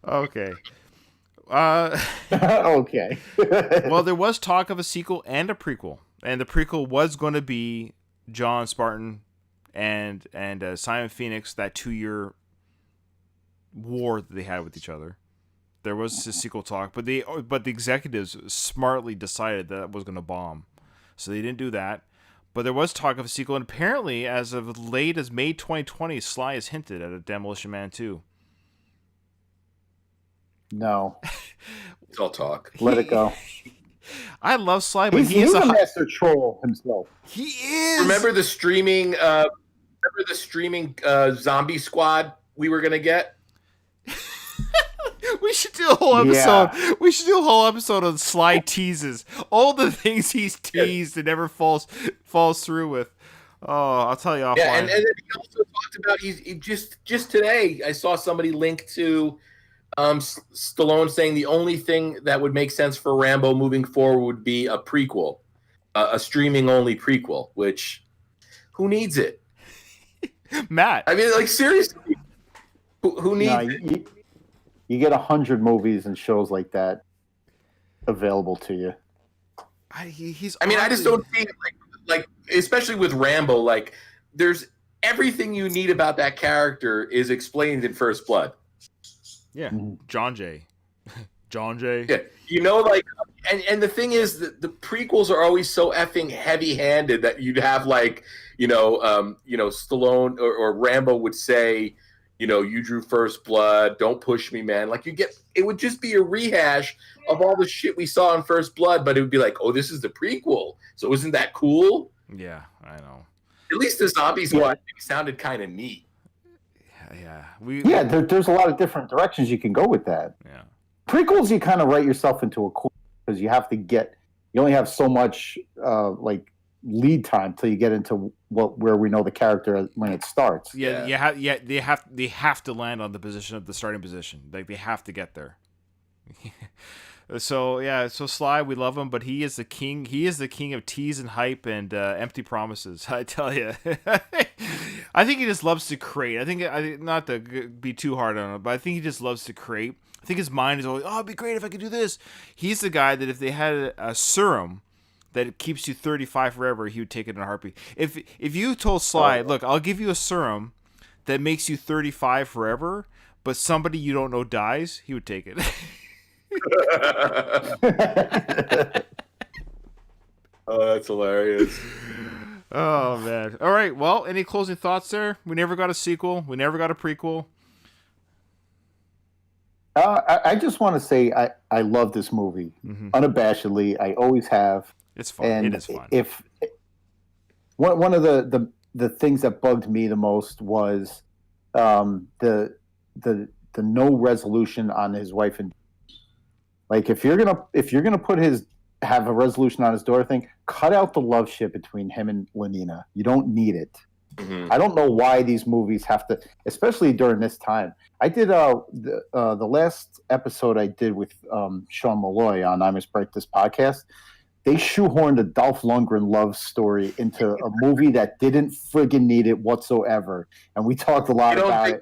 Okay. Okay. Well, there was talk of a sequel and a prequel, and the prequel was going to be John Spartan and Simon Phoenix, that 2-year war that they had with each other. There was a sequel talk, but the executives smartly decided that it was going to bomb, so they didn't do that. But there was talk of a sequel, and apparently, as of late as May 2020, Sly has hinted at a Demolition Man 2. No, It's all talk. let it go. I love Sly, but He's a master troll himself. He is. Remember the streaming zombie squad we were gonna get? We should do a whole episode. Yeah. We should do a whole episode on Sly teases. All the things he's teased and never falls through with. Oh, I'll tell you offline. Yeah, and then he also talked about he just today I saw somebody link to Stallone saying the only thing that would make sense for Rambo moving forward would be a prequel, a streaming only prequel. Which, who needs it? Matt, I mean, like seriously, who needs it? You get 100 movies and shows like that available to you. I just don't see it like especially with Rambo. Like, there's everything you need about that character is explained in First Blood. Yeah, John J. Yeah, like, and the thing is that the prequels are always so effing heavy-handed that you'd have like, Stallone or Rambo would say, you drew first blood. Don't push me, man. Like it would just be a rehash of all the shit we saw in First Blood, but it would be like, oh, this is the prequel. So isn't that cool? Yeah, I know. At least the zombies one sounded kind of neat. Yeah, there's a lot of different directions you can go with that. Yeah, prequels you kind of write yourself into a corner because you only have so much lead time till you get into where we know the character when it starts. Yeah. They have to land on the starting position. Like, they have to get there. So Sly, we love him, but he is the king. He is the king of tease and hype and empty promises. I tell you, I think he just loves to create. I think not to be too hard on him, but I think he just loves to create. I think his mind is always, oh, it'd be great if I could do this. He's the guy that if they had a serum that keeps you 35 forever, he would take it in a heartbeat. If you told Sly, look, I'll give you a serum that makes you 35 forever, but somebody you don't know dies, he would take it. Oh, that's hilarious. Oh, man. All right, well, any closing thoughts there? We never got a sequel. We never got a prequel. I just want to say I love this movie. Unabashedly. I always have. It's fun. And it is fun. If one of the things that bugged me the most was the no resolution on his wife and, like, if you're gonna have a resolution on his daughter thing, cut out the love shit between him and Lenina. You don't need it. I don't know why these movies have to, especially during this time. I did the last episode I did with Sean Malloy on I Must Break This podcast. They shoehorned a Dolph Lundgren love story into a movie that didn't friggin' need it whatsoever, and we talked a lot about it.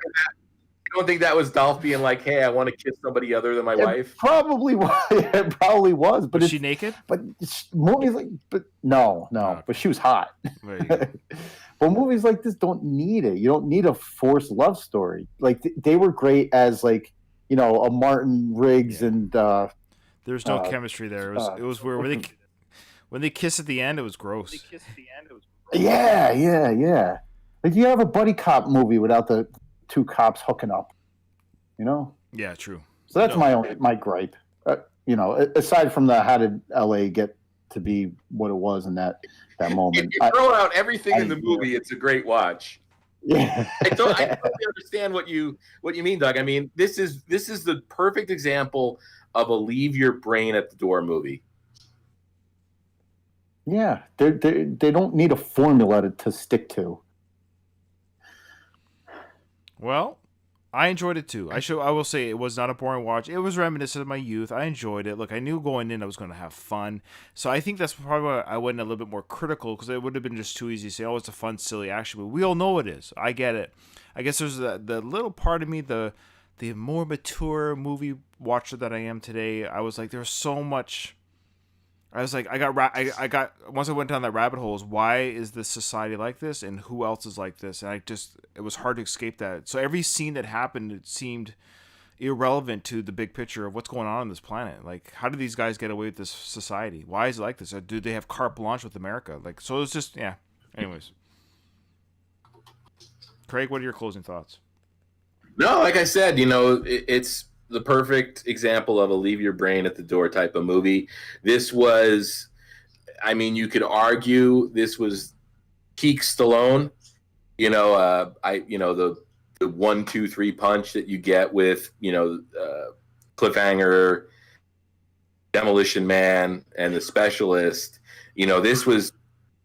You don't think that was Dolph being like, "Hey, I want to kiss somebody other than my wife"? Probably was. It probably was. But was she naked? But movies like, no. But she was hot. But movies like this don't need it. You don't need a forced love story. Like they were great as a Martin Riggs and. There's no chemistry there. It was weird. When they kiss at the end, it was gross. Yeah. Like, you have a buddy cop movie without the two cops hooking up. Yeah, true. So that's my gripe. Aside from how did LA get to be what it was in that moment? If you throw out everything in the movie, it's a great watch. Yeah. I totally understand what you mean, Doug. I mean, this is the perfect example of a leave your brain at the door movie. Yeah, they don't need a formula to stick to. Well, I enjoyed it too. I will say it was not a boring watch. It was reminiscent of my youth. I enjoyed it. Look, I knew going in I was going to have fun. So I think that's probably why I went a little bit more critical, because it would have been just too easy to say, oh, it's a fun, silly action movie. We all know it is. I get it. I guess there's the little part of me, the more mature movie watcher that I am today. I was like, there's so much. I was like, I got once I went down that rabbit hole, is why is this society like this, and who else is like this? And it was hard to escape that. So every scene that happened, it seemed irrelevant to the big picture of what's going on this planet. Like, how do these guys get away with this society? Why is it like this? Do they have carte blanche with America? Like, so it's just, yeah. Anyways. Craig, what are your closing thoughts? No, like I said, you know, it's the perfect example of a leave your brain at the door type of movie. This was, I mean, you could argue this was peak Stallone. You know, the 1, 2, 3 punch that you get with, you know, Cliffhanger, Demolition Man, and The Specialist. You know, this was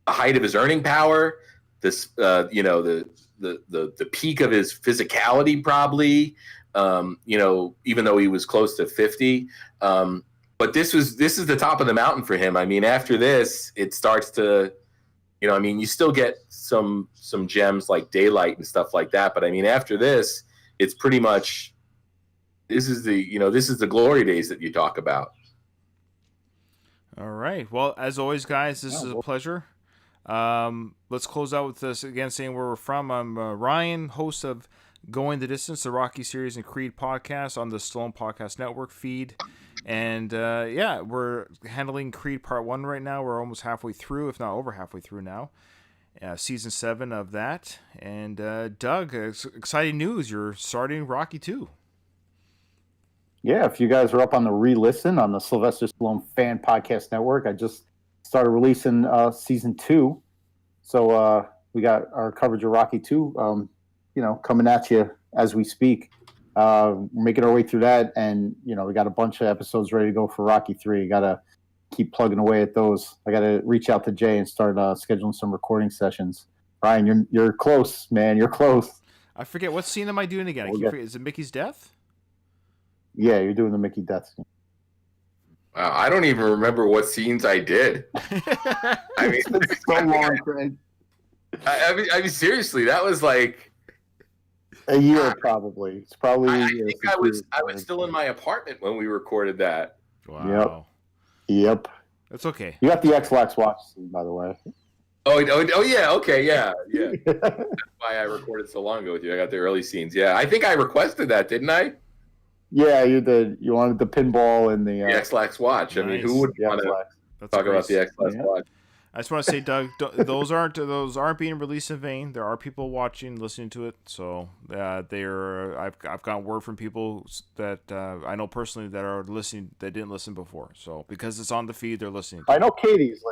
the height of his earning power. This, you know, the peak of his physicality, probably. You know, even though he was close to 50. But this is the top of the mountain for him. I mean, after this, it starts to, you know, I mean, you still get some gems like Daylight and stuff like that. But I mean, after this, it's pretty much, this is the glory days that you talk about. All right. Well, as always, guys, this is a pleasure. Let's close out with this again, saying where we're from. I'm Ryan, host of Going the Distance, the Rocky series and Creed podcast on the Stallone Podcast Network feed. And yeah, we're handling Creed Part 1 right now. We're almost halfway through, if not over halfway through now. Season 7 of that. And Doug, exciting news. You're starting Rocky 2. Yeah, if you guys are up on the re-listen on the Sylvester Stallone Fan Podcast Network, I just started releasing Season 2. So we got our coverage of Rocky 2, you know, coming at you as we speak. We're making our way through that, and you know, we got a bunch of episodes ready to go for Rocky 3. Got to keep plugging away at those. I got to reach out to Jay and start scheduling some recording sessions. Ryan, you're close, man. You're close. I forget, what scene am I doing again? Is it Mickey's death? Yeah, you're doing the Mickey death scene. I don't even remember what scenes I did. I mean, It's been so long, Craig. I mean, seriously, that was like A year, probably. It's probably. I think I was still in my apartment when we recorded that. Wow. Yep. That's okay. You got the X-Lax watch scene, by the way. Oh yeah, okay, yeah. That's why I recorded so long ago with you. I got the early scenes. Yeah, I think I requested that, didn't I? Yeah, you did. You wanted the pinball and the X-Lax watch. I mean, who would want to talk about the X-Lax watch? I just want to say, Doug, those aren't being released in vain. There are people watching, listening to it. So I've gotten word from people that I know personally that are listening that didn't listen before. So because it's on the feed, they're listening. I know Katie's